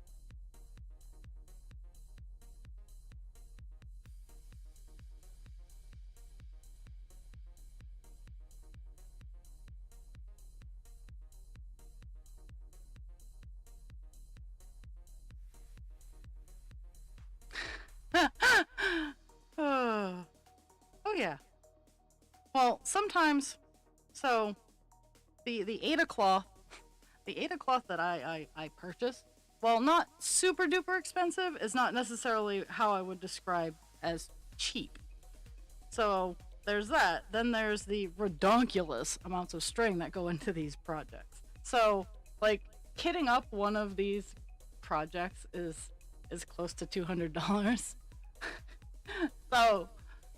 Oh yeah. Well, sometimes. So the Ada cloth, the Ada cloth that I purchased, while not super duper expensive, is not necessarily how I would describe as cheap. So there's that. Then there's the redonkulous amounts of string that go into these projects. So like kitting up one of these projects is close to $200. So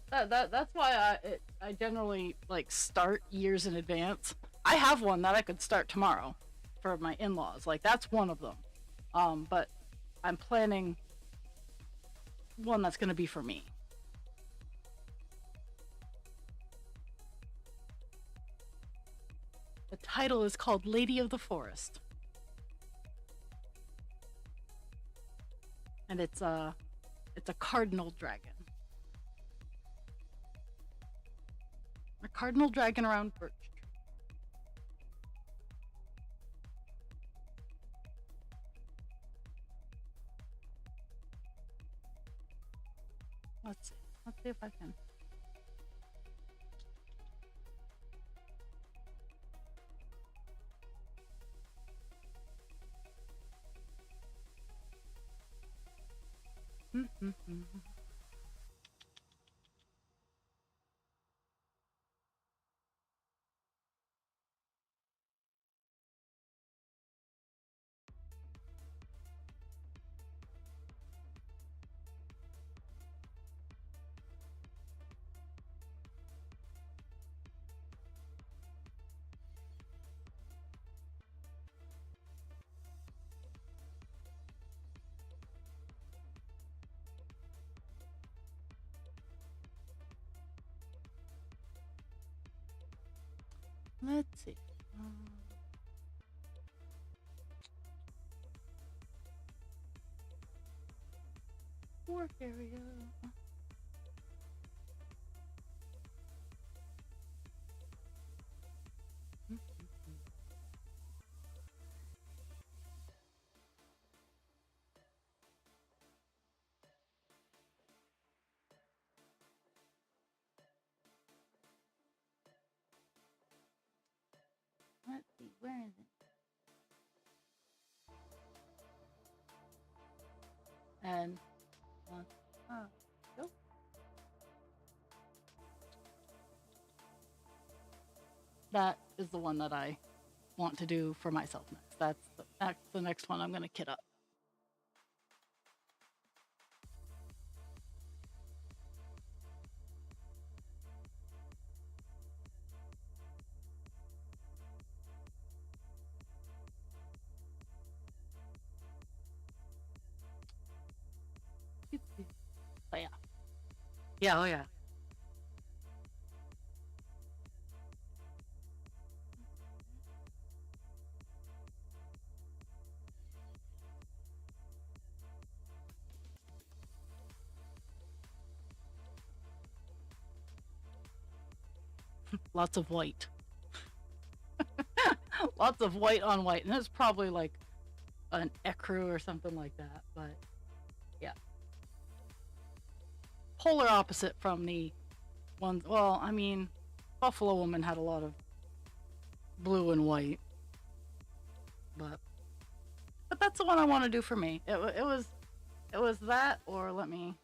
that's why I generally like start years in advance. I have one that I could start tomorrow for my in-laws. Like that's one of them. But I'm planning one that's going to be for me. The title is called Lady of the Forest. and it's a cardinal dragon. A cardinal dragon around birch tree. Let's see. Let's see if I can. Let's see. Work area. Let's see, where is it? And go. That is the one that I want to do for myself next. That's the next one I'm going to kit up. But yeah. Yeah, oh yeah. Lots of white. Lots of white on white. And it's probably like an ecru or something like that. But yeah. Polar opposite from the ones. Well, I mean, Buffalo Woman had a lot of blue and white. But that's the one I want to do for me. It was that, or let me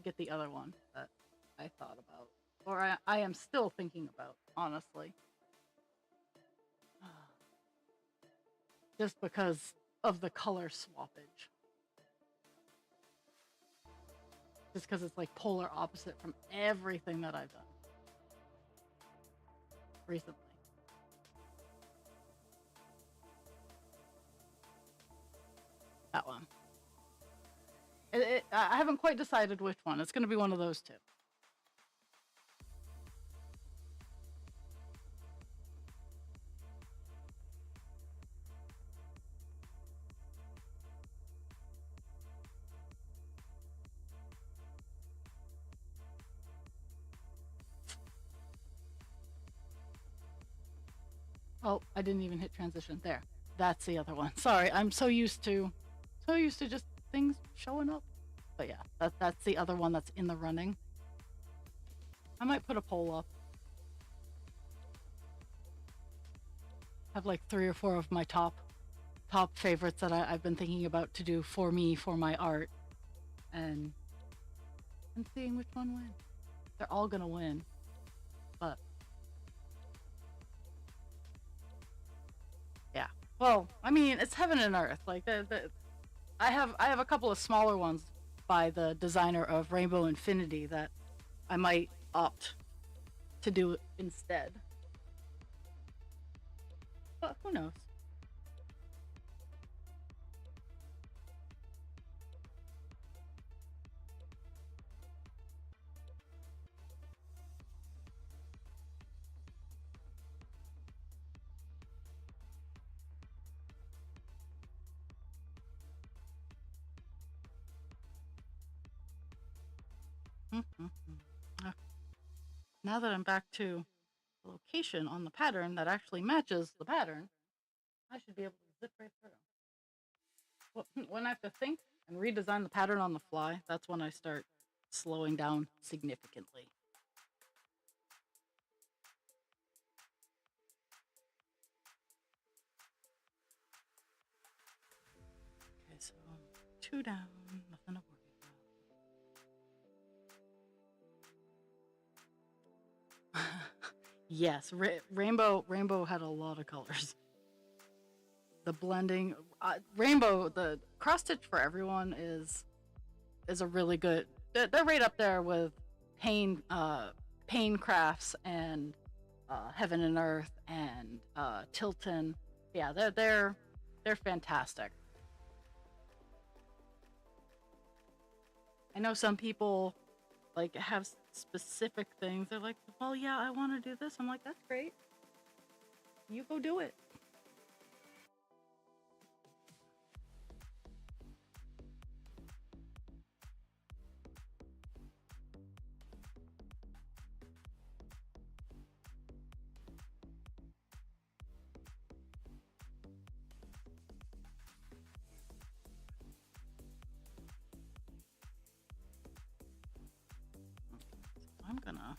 get the other one that I thought about, or I am still thinking about, honestly. Just because of the color swappage. Just because it's like polar opposite from everything that I've done recently. That one. I haven't quite decided which one. It's going to be one of those two. Oh, I didn't even hit transition. There. That's the other one. Sorry, I'm so used to just things showing up. But yeah, that's the other one that's in the running. I might put a poll up. Have like 3 or 4 of my top favorites that I've been thinking about to do for me, for my art, and seeing which one wins. They're all gonna win, but yeah. Well, I mean, it's heaven and earth. Like I have a couple of smaller ones by the designer of Rainbow Infinity that I might opt to do instead. But who knows? Okay. Now that I'm back to the location on the pattern that actually matches the pattern, I should be able to zip right through. Well, when I have to think and redesign the pattern on the fly, that's when I start slowing down significantly. Okay, so 2 down, nothing to worry about. Yes, Rainbow had a lot of colors. The blending, Rainbow, the cross stitch for everyone is a really good. They're right up there with Pain Crafts and Heaven and Earth and Tilton. Yeah, they're fantastic. I know some people like have specific things. They're like, well, yeah, I want to do this. I'm like, that's great. You go do it. I'm gonna.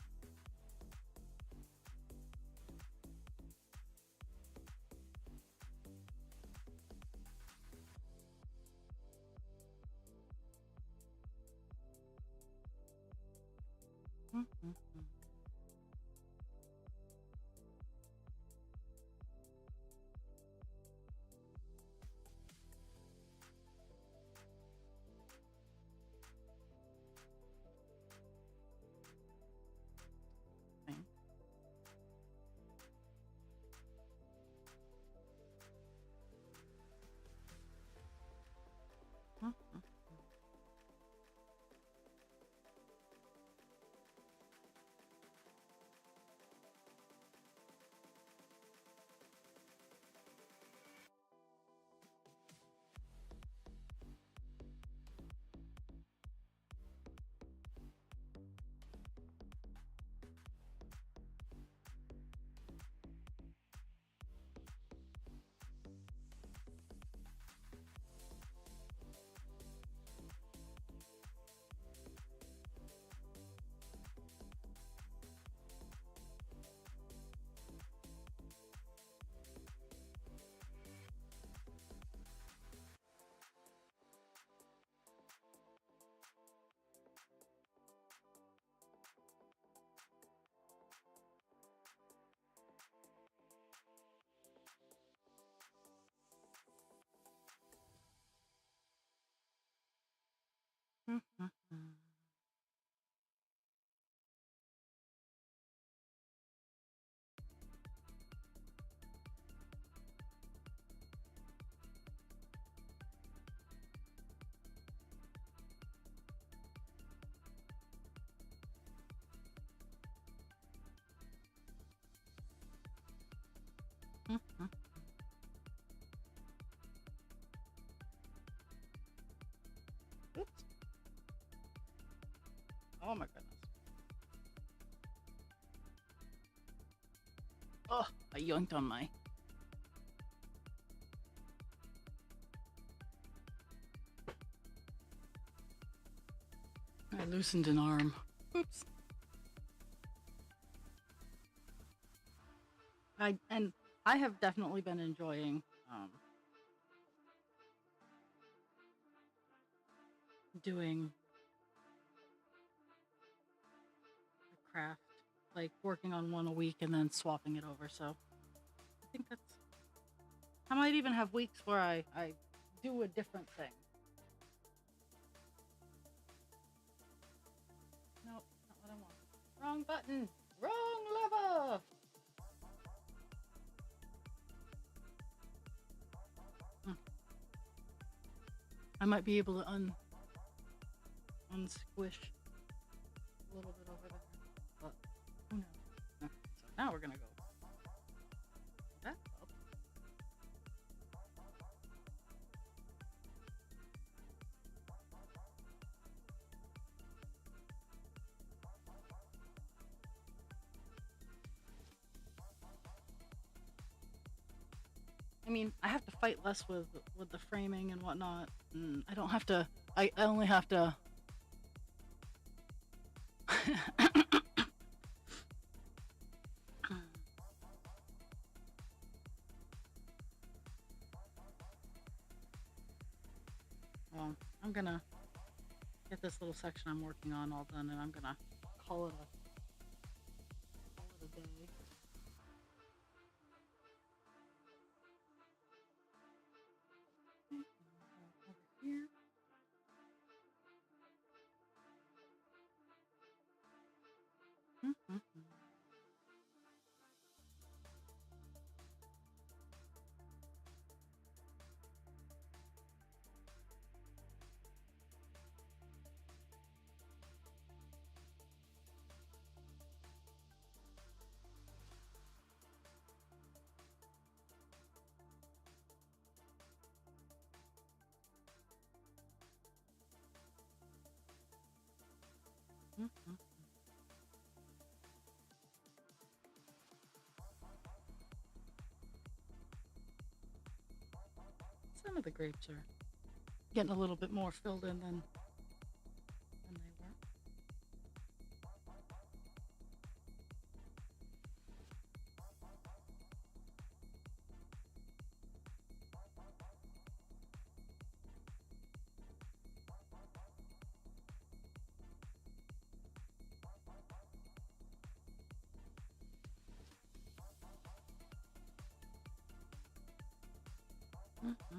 Oops. Oh my goodness. Oh, I yoinked on my. I loosened an arm. Oops. I have definitely been enjoying doing a craft, like working on one a week and then swapping it over. So I think I might even have weeks where I do a different thing. Nope, not what I want. Wrong button. Wrong lever. I might be able to unsquish a little bit over there, but who knows? Okay, so now we're gonna go back up. I mean, I have to fight less with the framing and whatnot. And I don't have to. I only have to. Well, I'm gonna get this little section I'm working on all done, and I'm gonna call it a day. Okay, over here. Mm-hmm. Mm-hmm. Some of the grapes are getting a little bit more filled in than they were. Mm-hmm.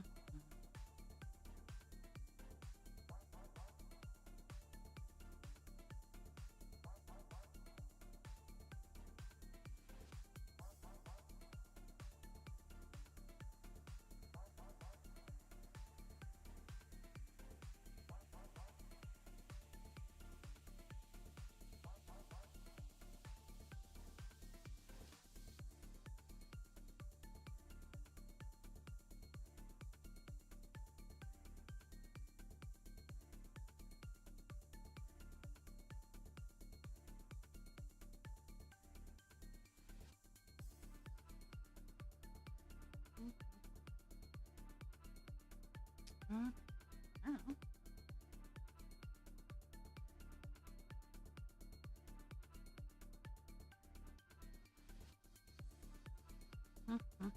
Mm-hmm. I don't know. Mm-hmm.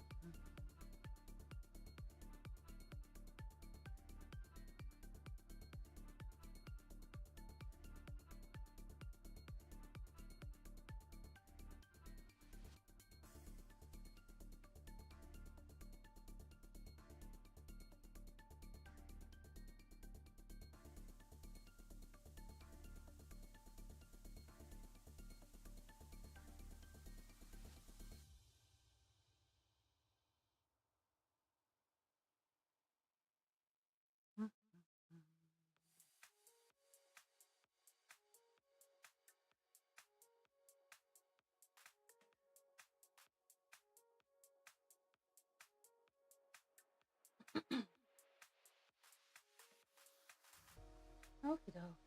Okie doke.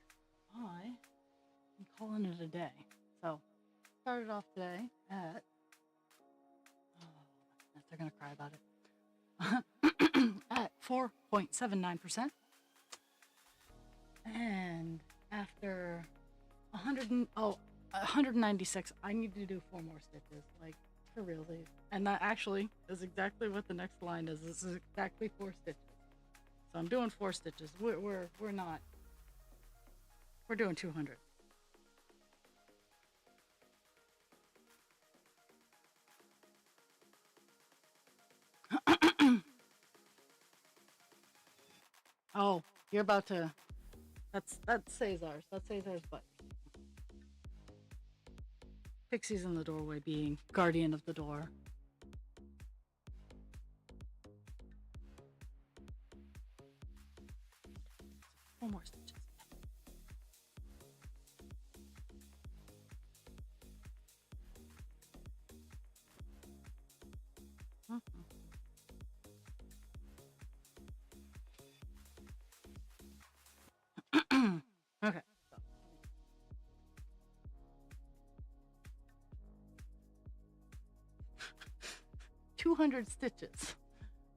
I am calling it a day. So, started off today at. Oh, they're gonna cry about it. At 4.79%. And after 196, I need to do 4 more stitches. Like, for real. And that actually is exactly what the next line is. This is exactly 4 stitches. So I'm doing 4 stitches. We're not. We're doing 200. Oh, you're about to. That's Cesar's. That's Cesar's butt. Pixie's in the doorway, being guardian of the door. 4 more stitches. Mhm. Okay. So 200 stitches.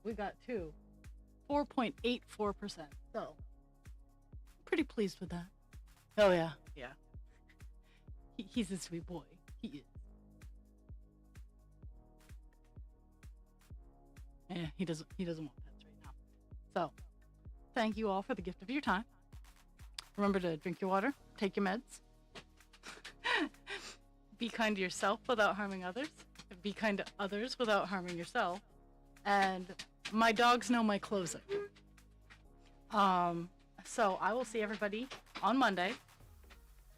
We got 2. 4.84%. So, pretty pleased with that. Oh, yeah. Yeah. He's a sweet boy. He is. Yeah, he doesn't want pets right now. So, thank you all for the gift of your time. Remember to drink your water, take your meds. Be kind to yourself without harming others. Be kind to others without harming yourself. And my dogs know my closing. So I will see everybody on Monday,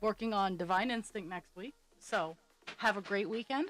working on Divine Instinct next week. So have a great weekend.